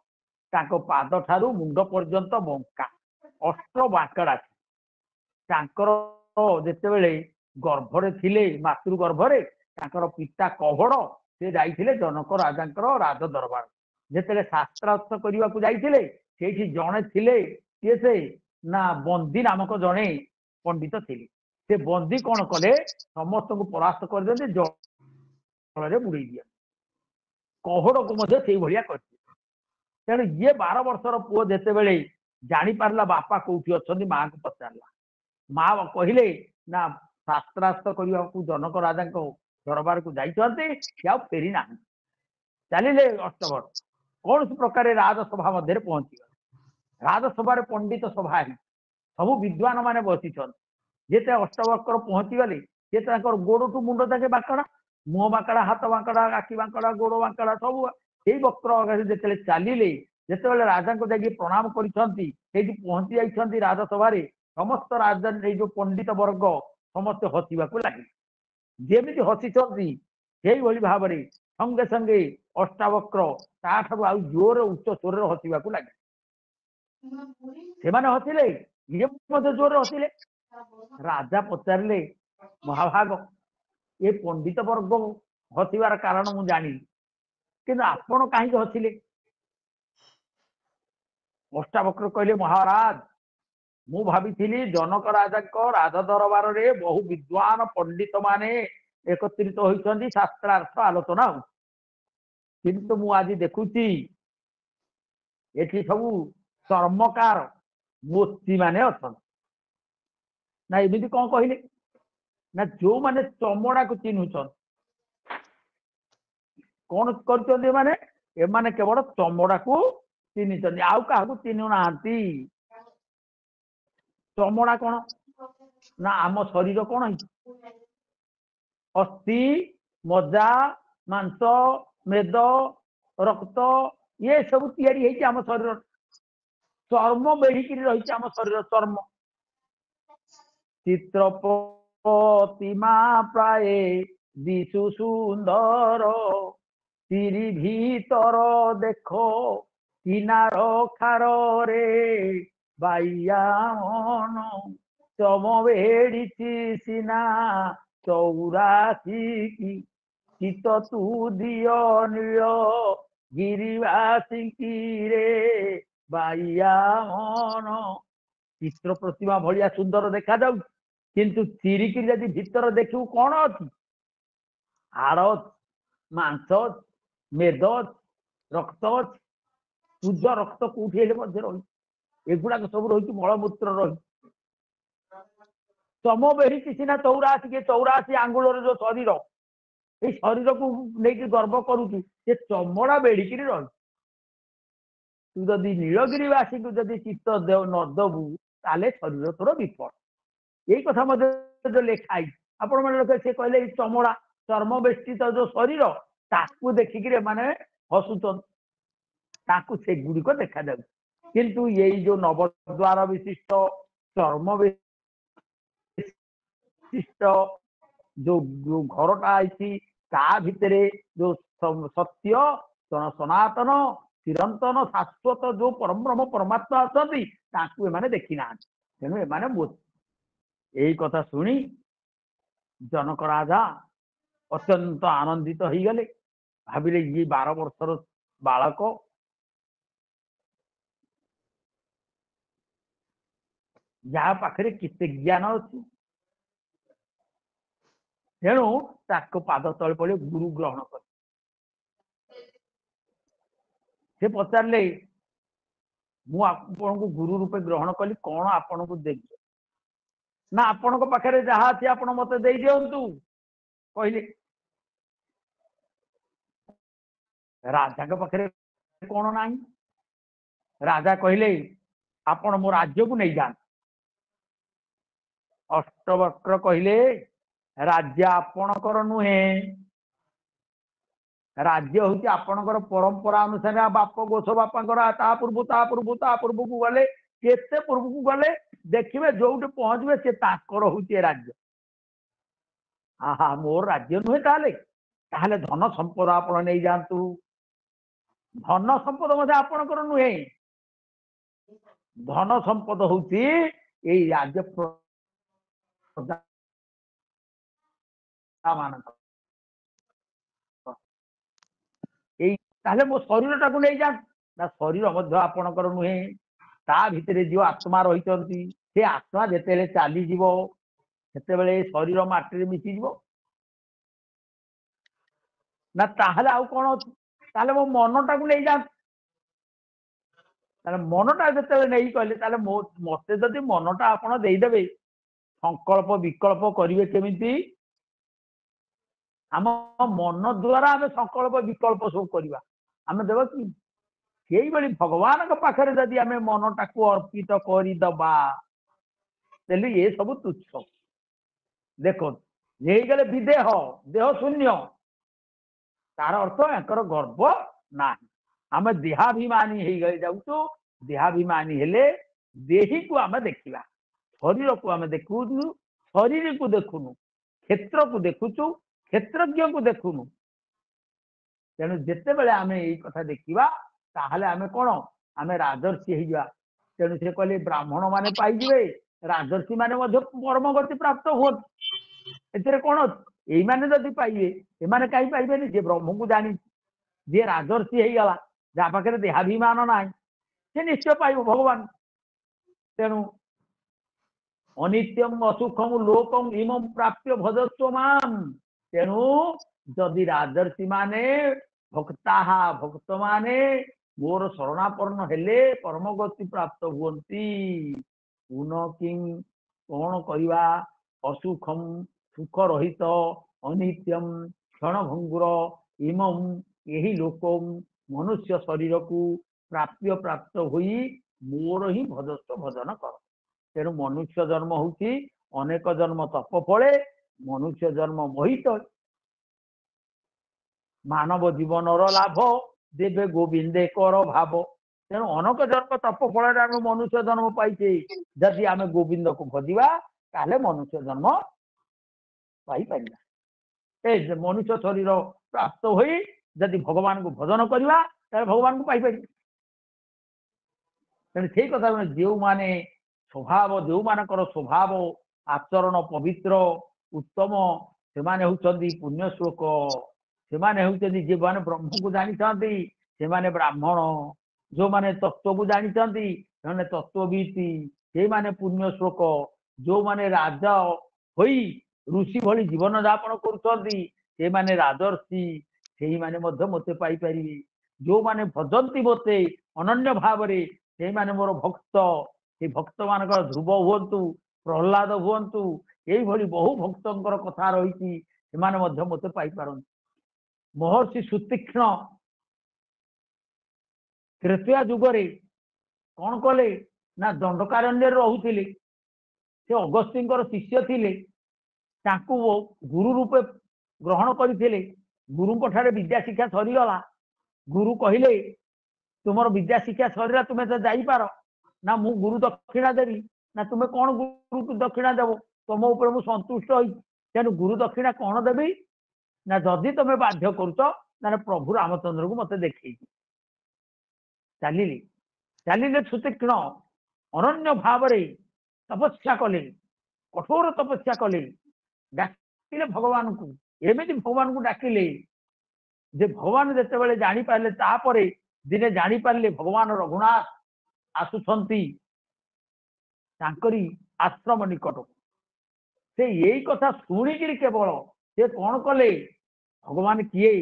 ताको पाद ठारू मुंड पर्यंत बंका अष्ट बांकड़ा तांकर जेतेबेले गर्भरे थिले मातृ गर्भरे तांकर पिता कवड़ से जाइथिले जनक राजांकर राज दरबार जेतेले शास्त्रार्थ करने को जाइथिले सेठी जणे थिले किए से ना बंदी नामक जणे पंडित थिले से बंदी कौन कले समस्त को परास्त कर देते जल बुड़े दिया कवड़ को मध्य से भलिया करते तेणु ये 12 वर्षर पुओ जेतेबेले जानी पारला बापा कोठी अछंती मां को पचारला माँ कहले ना शास्त्रार्थ करने को जनक राजा दरबार को जाइए फेरी ना चलिए अष्टभर कौन प्रकार राजसभा मध्य पहुंची गए राजसभा पंडित सभा सब विद्वान माने बसी जेते अष्टवक्र पहुंची गले से गोड़ टू मुंड तक बांकड़ा मुह बांकड़ा हाथ बांकड़ा आखि बांकड़ा गोड़ बांकड़ा सब यही वक्र जिते चलिए जिते राजा को जाकि प्रणाम कर पहुंची जाइए राजसभा समस्त राजा जो पंडित वर्ग समस्त हसवा लगे जमी हसी भाव संगे संगे अष्टावक्र ताठू आउ जोर उच्च स्वर हसवा लगे से हसिले ये जोर हसिले राजा पचारे महाभाग ये पंडित वर्ग हसिबार कारण मु जानी कि आपण कहीं हसिले अष्टावक्र कहले महाराज मु भावी जनक राजा राज दरबार रे बहु विद्वान पंडित माने एकत्रित होती शास्त्रार्थ आलोचना हो किंतु मु आज देखुची एठी सब चर्मकार मूर्ति माने अच्छा ना एमती कौन कहले ना जो माने चमड़ा को चिन्हुचन कौन कर माने एमाने केवल चमड़ा को चिन्ह आउ क्या चिन्हु ना चमड़ा कौन ना आम शरीर कौन अस्थि मज्जा मांस मेद रक्त ये सब तैयारी आम शरीर चर्म बेढ़िक रही आम शरीर चर्म चित्रपतिमा प्राय दिशु सुंदर तिरी भीतर देखो किनार खार रे बाइया मन चम बेड़ी सीना चौरासी की चित तू दियो नील गिरिवासी की रे बाइया मन चित्र प्रतिमा भाया सुंदर देखा जाऊ किंतु चिरिकी जदि भीतर देखू कौन अच्छी हाड़ मांस मेद रक्त शुद्ध रक्त कौटी रही एगुड़ाक सब रही मलमूत्र रही चम बेढ़ी सीना चौरासी आंगुल जो शरीर ये शरीर को लेकिन गर्व करुचु ये चमड़ा बेढ़िक रही तू जदि नीलगिरीवासी को जदि चित्त नदबू ताले शरीर तोर विफल यही कथा जो लिखाई आपण मैंने से कहले चमड़ा चर्म बेष्टित जो शरीर ताकू देखिक माने हसुचन ताकू से गुड़िक देखा जाऊ किंतु यही जो नवद्वार विशिष्ट चर्म विशिष्ट जो घरटा आई ता भितर जो सत्य सनातन चिरंतन शाश्वत जो परम ब्रह्म परमात्मा अच्छा एमाने देखी ना तेणु एमाने यही कथा शुणी जनक राजा अत्यंत आनंदित हो गले भाविले ये 12 वर्षर बालक जहाँ पाखे किते ज्ञान अच्छी तेणु ताको पाद तले पड़े गुरु ग्रहण कर से पचारे मुझे गुरु रूपे ग्रहण कली कौन आपण को देख ना आपण पाखे जहाँ अच्छी आप मत दे दिंतु कहले राजा के पाखे कौन ना राजा कहले आपण मो राज्य को नहीं जान अष्टवक्र कहले राज्य आपणकर नुहे राज्य हूँ आपणकर परंपरा अनुसार बाप गोष बापा पूर्व को गले केते पूर्व को गले देखिए जो पहुंचे से ताकर हूँ राज्य हाँ मोर राज्य नुहे ताले धन संपद आप नहीं जातु धन संपद मध्य आपणकर नुहे धन संपद हूँ राज्य मो शरीर टाक नहीं जा शरीर आपणकर नुहे ता भितर जो आत्मा रही से आत्मा जिते चली से शरीर माटी मिशीज ना ताहले आउ कौन अच्छे मो मन टाक नहीं जा मनटा जो नहीं कहले मत जदि मनटा आप देदेवे संकल्प विकल्प करेंगे केमिति आम मन द्वारा आम संकल्प विकल्प सब करवा आम देव कि यही भाई भगवान पाखे जदि आम मनटा को अर्पित करदबा ये सब तुच्छ देख यही गले विदेह देह शून्य तार अर्थ एकर गर्व ना आम देहाभिमानी हो गए जाऊँ देहाभिमानी हेले देही को आम देखा शरीर को आम देखु शरीर को देखुनु क्षेत्र को देखुचु क्षेत्रज्ञ को देखुनु तेणु जिते बड़े आम यही कथा देखा ताहले आम कौन आम राजर्षि हो तेणु से कहले ब्राह्मण माने पाइबे राजर्षि माने परम गति प्राप्त हो कौन ଏଇମାନେ ଯଦି ପାଇବେ ଏମାନେ କାହିଁ ପାଇବେନି? ଯିଏ ବ୍ରହ୍ମକୁ ଜାଣିଛି, ଯିଏ ରାଜର୍ଷି ହେଇଗଲା, ଯାହା ପାଖରେ ଦେହାଭିମାନ ନାହିଁ, ସେ ନିଶ୍ଚୟ ପାଇବ ଭଗବାନ। ତେଣୁ ଅନିତ୍ୟମ୍ ଅସୁଖମ୍ ଲୋକମ୍ ଇମମ୍ ପ୍ରାପ୍ୟ ଭଜସ୍ୱ ମାମ୍। ତେଣୁ ଯଦି ରାଜର୍ଷି ମାନେ ଭକ୍ତ ମାନେ ମୋର ଶରଣାପନ୍ନ ହେଲେ ପରମ ଗତି ପ୍ରାପ୍ତ ହୁଅନ୍ତି। ପୁନ କିଂ କଣ କରିବା? ଅସୁଖମ୍ ସୁଖ ରହିତ, ଅନିତ୍ୟମ୍ କ୍ଷଣଭଙ୍ଗୁର, ଇମମ୍ ଏହି ଲୋକମ୍ ମନୁଷ୍ୟ ଶରୀରକୁ ପ୍ରାପ୍ତ ହୋଇ ମୋର ହିଁ ଭଜସ୍ୱ ଭଜନ କର। ତେଣୁ ମନୁଷ୍ୟ ଜନ୍ମ ହଉଛି ଅନେକ ଜନ୍ମ ତପ ଫଳେ, ମନୁଷ୍ୟ ଜନ୍ମ ମୋହିତ ମାନବ ଜୀବନର ଲାଭ ଦେବେ ଗୋବିନ୍ଦେ କର ଭାବ। ତେଣୁ ଅନେକ ଜନ୍ମ ତପ ଫଳରେ ଆମେ ମନୁଷ୍ୟ ଜନ୍ମ ପାଇଛେ। ଯଦି ଆମେ ଗୋବିନ୍ଦକୁ ଭଜିବା ତାହେଲେ ମନୁଷ୍ୟ ଜନ୍ମ ପାଇପାରିବା। ଏ ମନୁଷ୍ୟ ଶରୀର ପ୍ରାପ୍ତ ହୋଇ ଯଦି ଭଗବାନଙ୍କୁ ଭଜନ କରିବା ତାହେଲେ ଭଗବାନଙ୍କୁ ପାଇପାରିବା। ତେଣୁ ସେଇ କଥା ଯେଉଁମାନେ ଯେଉଁମାନଙ୍କର ସ୍ୱଭାବ ଆଚରଣ ପବିତ୍ର ଉତ୍ତମ, ସେମାନେ ହେଉଛନ୍ତି ପୁଣ୍ୟ ଶ୍ଲୋକ। ସେମାନେ ହେଉଛନ୍ତି ଯେଉଁମାନେ ବ୍ରହ୍ମକୁ ଜାଣିଛନ୍ତି, ସେମାନେ ବ୍ରାହ୍ମଣ। ଯେଉଁମାନେ ତତ୍ତ୍ୱକୁ ଜାଣିଛନ୍ତି ସେମାନେ ତତ୍ତ୍ୱବିତ୍, ସେଇମାନେ ପୁଣ୍ୟ ଶ୍ଲୋକ। ଯେଉଁମାନେ ରାଜା ହୋଇ ଋଷି ଭଳି ଜୀବନ ଯାପନ କରୁଛନ୍ତି ସେମାନେ ରାଜର୍ଷି, ସେଇମାନେ ମଧ୍ୟ ମୋତେ ପାଇପାରିବେ। ଯେଉଁମାନେ ଭଜନ୍ତି ମୋତେ ଅନନ୍ୟ ଭାବରେ ସେଇମାନେ ମୋର ଭକ୍ତ। ସେ ଭକ୍ତ ମାନଙ୍କର ଧ୍ରୁବ ହୁଅନ୍ତୁ, ପ୍ରହ୍ଲାଦ ହୁଅନ୍ତୁ, ଏଇଭଳି ବହୁ ଭକ୍ତଙ୍କର କଥା ରହିଛି, ସେମାନେ ମଧ୍ୟ ମୋତେ ପାଇପାରନ୍ତି। ମହର୍ଷି ସୁତୀକ୍ଷ୍ଣ ତ୍ରେତୟା ଯୁଗରେ କଣ କଲେ ନା ଦଣ୍ଡକାରଣ୍ୟରେ ରହୁଥିଲେ। ସେ ଅଗସ୍ତ୍ୟଙ୍କର ଶିଷ୍ୟ ଥିଲେ, ତାଙ୍କୁ ଗୁରୁ ରୂପେ ଗ୍ରହଣ କରିଥିଲେ। ଗୁରୁଙ୍କ ଠାରେ ବିଦ୍ୟା ଶିକ୍ଷା ସରିଗଲା। ଗୁରୁ କହିଲେ ତୁମର ବିଦ୍ୟା ଶିକ୍ଷା ସରିଲା, ତୁମେ ତ ଯାଇପାର। ନା ମୁଁ ଗୁରୁ ଦକ୍ଷିଣା ଦେବି। ନା ତୁମେ କଣ ଗୁରୁ ଦକ୍ଷିଣା ଦେବ? ତମ ଉପରେ ମୁଁ ସନ୍ତୁଷ୍ଟ ହେଇଛି, ତେଣୁ ଗୁରୁ ଦକ୍ଷିଣା କଣ ଦେବି? ନା ଯଦି ତମେ ବାଧ୍ୟ କରୁଛ ତାହେଲେ ପ୍ରଭୁ ରାମଚନ୍ଦ୍ରଙ୍କୁ ମତେ ଦେଖେଇଛି। ଚାଲିଲେ ସୁତୀକ୍ଷ୍ଣ ଅନନ୍ୟ ଭାବରେ ତପସ୍ୟା କଲେ, କଠୋର ତପସ୍ୟା କଲେ, ଡାକିଲେ ଭଗବାନଙ୍କୁ। ଏମିତି ଭଗବାନଙ୍କୁ ଡାକିଲେ ଯେ ଭଗବାନ ଯେତେବେଳେ ଜାଣିପାରିଲେ, ତାପରେ ଦିନେ ଜାଣିପାରିଲେ ଭଗବାନ ରଘୁନାଥ ଆସୁଛନ୍ତି ତାଙ୍କରି ଆଶ୍ରମ ନିକଟକୁ। ସେ ଏଇ କଥା ଶୁଣିକିରି କେବଳ ସେ କଣ କଲେ, ଭଗବାନ କିଏ,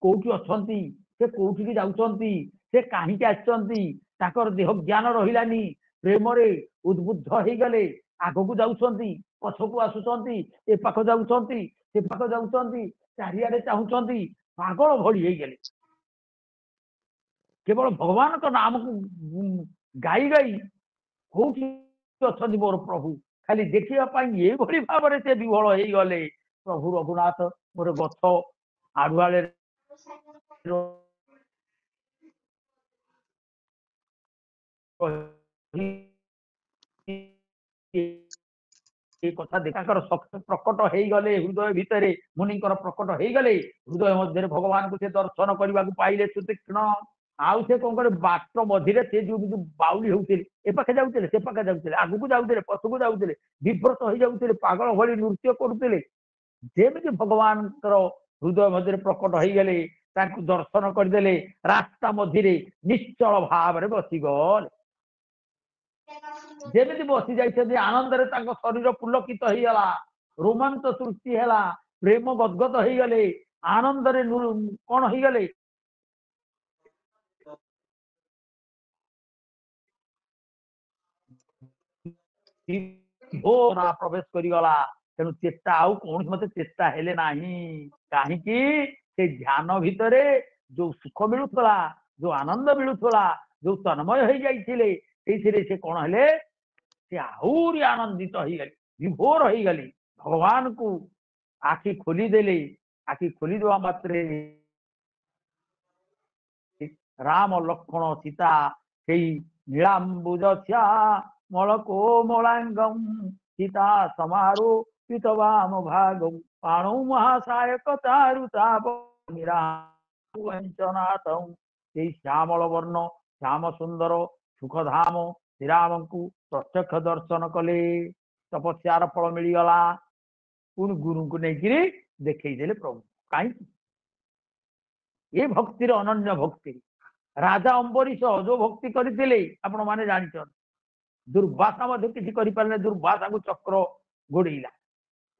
କୋଉଠି ଅଛନ୍ତି, ସେ କୋଉଠିକି ଯାଉଛନ୍ତି, ସେ କାହିଁକି ଆସିଛନ୍ତି, ତାଙ୍କର ଦେହ ଜ୍ଞାନ ରହିଲାନି। ପ୍ରେମରେ ଉଦ୍ବୁଦ୍ଧ ହେଇଗଲେ। ଆଗକୁ ଯାଉଛନ୍ତି, ପଛକୁ ଆସୁଛନ୍ତି, ଏ ପାଖ ଯାଉଛନ୍ତି, ସେ ପାଖ ଯାଉଛନ୍ତି, ଚାରିଆଡେ ଚାହୁଁଛନ୍ତି, ପାଗଳ ଭଳି ହେଇଗଲେ। କେବଳ ଭଗବାନଙ୍କ ନାମକୁ ଗାଇ ଗାଇ କୋଉଠି ଅଛନ୍ତି ମୋର ପ୍ରଭୁ ଖାଲି ଦେଖିବା ପାଇଁ ଏଇଭଳି ଭାବରେ ସେ ବିହଳ ହେଇଗଲେ। ପ୍ରଭୁ ରଘୁନାଥ ମୋର ଗଛ ଆଢୁଆଳରେ କଥା ତାଙ୍କର ପ୍ରକଟ ହେଇଗଲେ, ହୃଦୟ ଭିତରେ ମୁନିଙ୍କର ପ୍ରକଟ ହେଇଗଲେ। ହୃଦୟ ମଧ୍ୟରେ ଭଗବାନଙ୍କୁ ସେ ଦର୍ଶନ କରିବାକୁ ପାଇଲେ ସୁତୀକ୍ଷ୍ଣ। ଆଉ ସେ କଣ କରେ, ବାଟ ମଝିରେ ସେ ଯୋଉ ବାଉଳି ହଉଥିଲେ, ଏ ପାଖେ ଯାଉଥିଲେ, ସେ ପାଖେ ଯାଉଥିଲେ, ଆଗକୁ ଯାଉଥିଲେ, ପଛକୁ ଯାଉଥିଲେ, ବିବ୍ରତ ହେଇଯାଉଥିଲେ, ପାଗଳ ଭଳି ନୃତ୍ୟ କରୁଥିଲେ। ଯେମିତି ଭଗବାନଙ୍କର ହୃଦୟ ମଧ୍ୟରେ ପ୍ରକଟ ହେଇଗଲେ, ତାଙ୍କୁ ଦର୍ଶନ କରିଦେଲେ। ରାସ୍ତା ମଝିରେ ନିଶ୍ଚଳ ଭାବରେ ବସିଗଲେ। ଯେମିତି ବସି ଯାଇଛନ୍ତି, ଆନନ୍ଦରେ ତାଙ୍କ ଶରୀର ପୁଲକିତ ହେଇଗଲା, ରୋମାଞ୍ଚ ସୃଷ୍ଟି ହେଲା, ପ୍ରେମ ଗଦଗଦ ହେଇଗଲେ, ଆନନ୍ଦରେ କଣ ହେଇଗଲେ, ପ୍ରବେଶ କରିଗଲା। ତେଣୁ ଚେତା ଆଉ କୌଣସି ମତେ ଚେତା ହେଲେ ନାହିଁ। କାହିଁକି? ସେ ଧ୍ୟାନ ଭିତରେ ଯୋଉ ସୁଖ ମିଳୁଥିଲା, ଯୋଉ ଆନନ୍ଦ ମିଳୁଥିଲା, ଯୋଉ ତନ୍ମୟ ହେଇଯାଇଥିଲେ, ସେଇଥିରେ ସେ କଣ ହେଲେ, ସେ ଆହୁରି ଆନନ୍ଦିତ ହେଇଗଲେ, ବିଭୋର ହେଇଗଲେ। ଭଗବାନଙ୍କୁ ଆଖି ଖୋଲିଦେଲେ। ଆଖି ଖୋଲିଦେବା ମାତ୍ରେ ରାମ ଲକ୍ଷ୍ମଣ ସୀତା ସେଇ ନୀଳାମ୍ବୁଜ ଶ୍ୟାମଳ କୋମଳାଙ୍ଗମ୍ ସୀତା ସମାରୋ ପିତବାମ ଭାଗಂ ପାଣୁ ମହାସାୟକ ଚାରୁତାପଞ୍ଚନାଥଂ। ସେଇ ଶ୍ୟାମଳ ବର୍ଣ୍ଣ ଶ୍ୟାମ ସୁନ୍ଦର ସୁଖଧାମ ଶ୍ରୀରାମଙ୍କୁ ପ୍ରତ୍ୟକ୍ଷ ଦର୍ଶନ କଲେ। ତପସ୍ୟାର ଫଳ ମିଳିଗଲା। ପୁଣି ଗୁରୁଙ୍କୁ ନେଇକିରି ଦେଖେଇଦେଲେ ପ୍ରଭୁ। କାହିଁକି? ଏ ଭକ୍ତିର ଅନନ୍ୟ ଭକ୍ତି। ରାଜା ଅମ୍ବରୀଶ ଯୋଉ ଭକ୍ତି କରିଥିଲେ ଆପଣ ମାନେ ଜାଣିଛନ୍ତି, ଦୁର୍ବାସା ମଧ୍ୟ କିଛି କରିପାରିଲେ, ଦୁର୍ବାସାକୁ ଚକ୍ର ଗୋଡେଇଲା।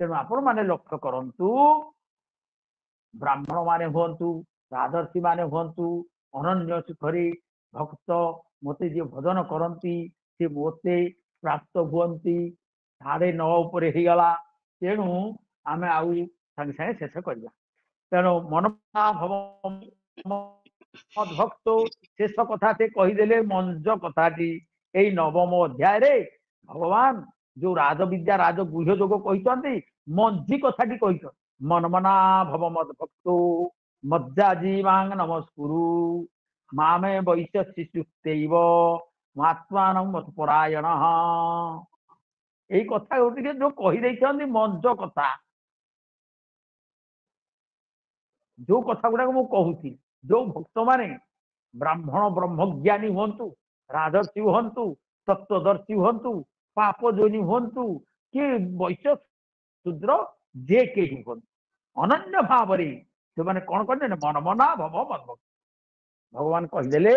ତେଣୁ ଆପଣ ମାନେ ଲକ୍ଷ୍ୟ କରନ୍ତୁ, ବ୍ରାହ୍ମଣ ମାନେ ହୁଅନ୍ତୁ, ରାଜର୍ଷି ମାନେ ହୁଅନ୍ତୁ, ଅନନ୍ୟ ସୁଖରେ ଭକ୍ତ ମତେ ଯିଏ ଭଜନ କରନ୍ତି ସେ ମତେ ପ୍ରାପ୍ତ ହୁଅନ୍ତି। 9:30 ଉପରେ ହେଇଗଲା, ତେଣୁ ଆମେ ଆଉ ସାଙ୍ଗେ ସାଙ୍ଗେ ଶେଷ କରିବା। ତେଣୁ ମନୋଭାବ ଭକ୍ତ ଶେଷ କଥା ସେ କହିଦେଲେ ମଞ୍ଜ କଥାଟି। ଏଇ 9ମ ଅଧ୍ୟାୟରେ ଭଗବାନ ଯୋଉ ରାଜବିଦ୍ୟା ରାଜଗୁହ୍ୟ ଯୋଗ କହିଛନ୍ତି, ମଞ୍ଜି କଥାଟି କହିଛନ୍ତି। ମନମନା ଭବ ମଦ ଭକ୍ତ ମଜ୍ଜାଜୀବାଙ୍ଗ ନମସ୍କୁରୁ ମାମେ ବୈଶ୍ୟସି ସୁକ୍ତୈବ ମାତ୍ମାନ ମତପରାୟଣ। ଏଇ କଥା ଟିକେ ଯୋଉ କହିଦେଇଛନ୍ତି ମଞ୍ଜ କଥା, ଯୋଉ କଥା ଗୁଡାକ ମୁଁ କହୁଛି, ଯୋଉ ଭକ୍ତ ମାନେ ବ୍ରାହ୍ମଣ ବ୍ରହ୍ମଜ୍ଞାନୀ ହୁଅନ୍ତୁ, ରାଜର୍ଷି ହୁଅନ୍ତୁ, ତତ୍ତ୍ୱଦର୍ଶୀ ହୁଅନ୍ତୁ, ପାପ ଯୋନି ହୁଅନ୍ତୁ, କି ବୈଶ୍ୟ ଶୂଦ୍ର ଯେ କେହି ହୁଅନ୍ତୁ, ଅନନ୍ୟ ଭାବରେ ସେମାନେ କଣ କରିବେ ନା ମନମନା ଭବ ମଦ। ଭଗବାନ କହିଦେଲେ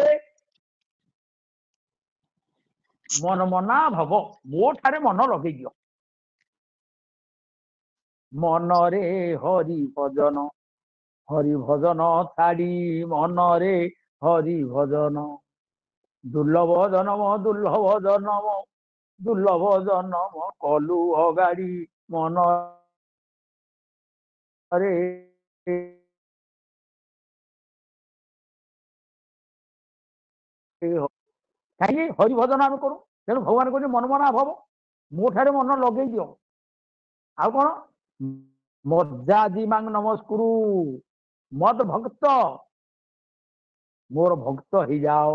ମନମନା ଭବ, ମୋ ଠାରେ ମନ ଲଗେଇ ଦିଅ। ମନରେ ହରି ଭଜନ, ହରି ଭଜନ ଛାଡି ମନରେ ହରି ଭଜନ। ଦୁର୍ଲଭ ଜନମ ଦୁର୍ଲଭ ଜନମ ଦୁର୍ଲଭ ଜନମ କଲୁ ଅଗାଡି ମନରେ। କାହିଁକି ହରିଭଜନ ଆମେ କରୁ? ତେଣୁ ଭଗବାନ କହୁଛନ୍ତି ମନମନା ଭବ, ମୋ ଠାରେ ମନ ଲଗେଇ ଦିଅ। ଆଉ କଣ? ମଜ୍ଜାଜି ମାଙ୍ଗ ନମସ୍କୁରୁ, ମଦ ଭକ୍ତ ମୋର ଭକ୍ତ ହେଇଯାଅ।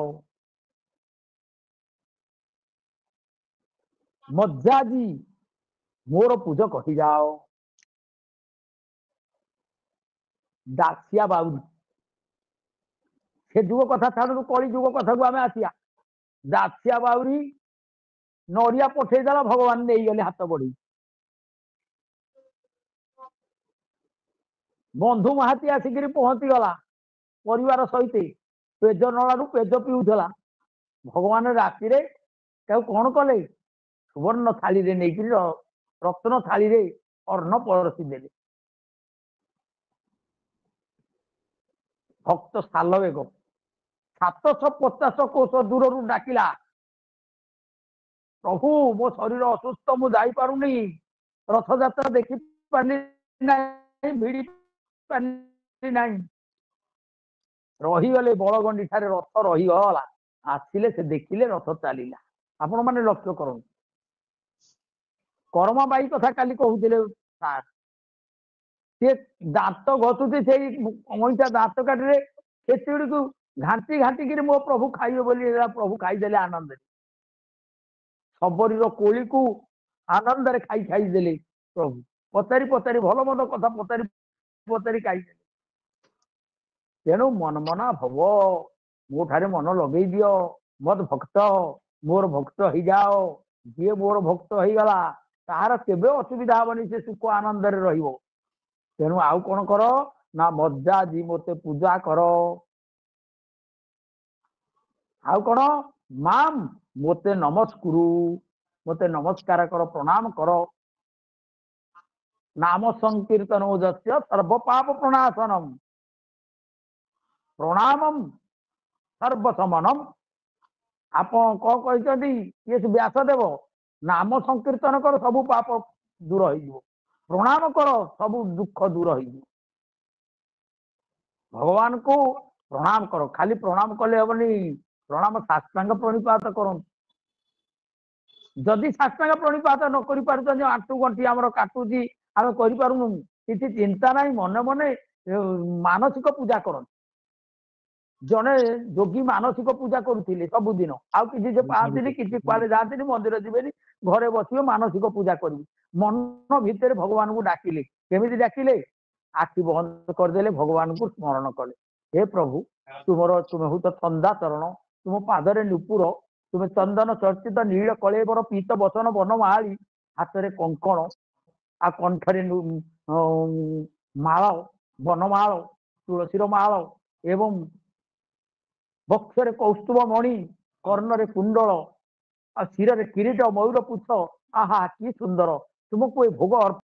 ମଜ୍ଜାଜି ମୋର ପୂଜକ ହେଇଯାଅ। ଦାସିଆ ବାଉରୀ, ସେ ଯୁଗ କଥା ଛାଡନ୍ତୁ, କଳି ଯୁଗ କଥାକୁ ଆମେ ଆସିବା। ଦାସିଆ ବାଉରୀ ନଡିଆ ପଠେଇଦେଲା, ଭଗବାନ ନେଇଗଲେ ହାତ ବଢେଇ। ବନ୍ଧୁ ମହାନ୍ତି ଆସିକିରି ପହଞ୍ଚିଗଲା ପରିବାର ସହିତ, ପେଜ ନଳାରୁ ପେଜ ପିଉଥିଲା। ଭଗବାନ ରାତିରେ ତାକୁ କଣ କଲେ? ସୁବର୍ଣ୍ଣ ଥାଳିରେ ନେଇକିରି ରତ୍ନ ଥାଳିରେ ଅର୍ଣ୍ଣ ପରସି ଦେଲେ। ଭକ୍ତ ସାଲବେଗ 750 କୋଶ ଦୂରରୁ ଡାକିଲା, ପ୍ରଭୁ ମୋ ଶରୀର ଅସୁସ୍ଥ, ମୁଁ ଯାଇପାରୁନି, ରଥଯାତ୍ରା ଦେଖି ପାରିଲି ନାହିଁ, ଭିଡି ପାରିଲି ନାହିଁ। ରହିଗଲେ ବଳଗଣ୍ଡି ଠାରେ, ରଥ ରହିଗଲା। ଆସିଲେ ସେ ଦେଖିଲେ ରଥ ଚାଲିଲା। ଆପଣ ମାନେ ଲକ୍ଷ୍ୟ କରନ୍ତୁ, କର୍ମବାଇ କଥା କାଲି କହୁଥିଲେ ସାର୍, ସେ ଦାନ୍ତ ଘଷୁଛି, ସେଇ ଅଇଁଠା ଦାନ୍ତ କାଠିରେ ଖେଚୁଡିକୁ ଘାଣ୍ଟି ଘାଣ୍ଟିକିରି ମୋ ପ୍ରଭୁ ଖାଇବେ ବୋଲି, ପ୍ରଭୁ ଖାଇଦେଲେ ଆନନ୍ଦରେ। ଶବରୀର କୋଳିକୁ ଆନନ୍ଦରେ ଖାଇ ଖାଇଦେଲେ ପ୍ରଭୁ। ପଚାରି ପଚାରି ଭଲ ମନ୍ଦ କଥା ପଚାରି ପଚାରି ଖାଇଦେଲେ। ତେଣୁ ମନମନା ଭବ, ମୋ ଠାରେ ମନ ଲଗେଇ ଦିଅ। ମଦ ଭକ୍ତ, ମୋର ଭକ୍ତ ହେଇଯାଅ। ଯିଏ ମୋର ଭକ୍ତ ହେଇଗଲା ତାହାର କେବେ ଅସୁବିଧା ହବନି, ସେ ସୁଖ ଆନନ୍ଦରେ ରହିବ। ତେଣୁ ଆଉ କଣ କର ନା ମଜ୍ଜାଜି ମତେ ପୂଜା କର। ଆଉ କଣ? ମାମ୍ ମତେ ନମସ୍କୁରୁ, ମତେ ନମସ୍କାର କର, ପ୍ରଣାମ କର। ନାମ ସଂକୀର୍ତ୍ତନ ଯସ୍ୟ ସର୍ବ ପାପ ପ୍ରଣାଶନମ୍, ପ୍ରଣାମମ୍ ସର୍ବସମନମ୍। ଆପଣ କଣ କହିଛନ୍ତି? ଇଏ ବ୍ୟାସଦେବ, ନାମ ସଂକୀର୍ତ୍ତନ କର, ସବୁ ପାପ ଦୂର ହେଇଯିବ। ପ୍ରଣାମ କର, ସବୁ ଦୁଃଖ ଦୂର ହେଇଯିବ। ଭଗବାନଙ୍କୁ ପ୍ରଣାମ କର। ଖାଲି ପ୍ରଣାମ କଲେ ହବନି, ପ୍ରଣାମ ସାଷ୍ଟାଙ୍ଗ ପ୍ରଣିପାତ କରନ୍ତୁ। ଯଦି ସାଷ୍ଟାଙ୍ଗ ପ୍ରଣିପାତ ନ କରିପାରୁଛନ୍ତି, ଆଣ୍ଠୁ ଗଣ୍ଠି ଆମର କାଟୁଛି, ଆମେ କରିପାରୁନୁ, କିଛି ଚିନ୍ତା ନାହିଁ, ମନେ ମନେ ମାନସିକ ପୂଜା କରନ୍ତୁ। ଜଣେ ଯୋଗୀ ମାନସିକ ପୂଜା କରୁଥିଲେ ସବୁଦିନ, ଆଉ କିଛି ସେ ପାଆନ୍ତିନି, କିଛି କୁଆଡେ ଯାଆନ୍ତିନି, ମନ୍ଦିର ଯିବେନି, ଘରେ ବସିବେ, ମାନସିକ ପୂଜା କରିବେ। ମନ ଭିତରେ ଭଗବାନଙ୍କୁ ଡାକିଲେ। କେମିତି ଡାକିଲେ? ଆଖି ବନ୍ଦ କରିଦେଲେ, ଭଗବାନଙ୍କୁ ସ୍ମରଣ କଲେ। ହେ ପ୍ରଭୁ, ତୁମେ ହଉଛ ଚନ୍ଦା ଚରଣ, ତୁମ ପାଦରେ ନୁପୁର, ତୁମେ ଚନ୍ଦନ ଚର୍ଚ୍ଚିତ ନୀଳ କଳେବର ପୀତ ବଚନ ବନମାଳି, ହାତରେ କଙ୍କଣ, ଆଉ କଣ୍ଠରେ ମାଳ ବନମାଳ ତୁଳସୀର ମାଳ ଏବଂ ବକ୍ଷରେ କୌସ୍ତୁଭ ମଣି କର୍ଣ୍ଣରେ କୁଣ୍ଡଳ ଆଉ ଶିରରେ କିରୀଟ ମୟୂର ପୁଚ୍ଛ ଆହା କି ସୁନ୍ଦର ତୁମକୁ ଏ ଭୋଗ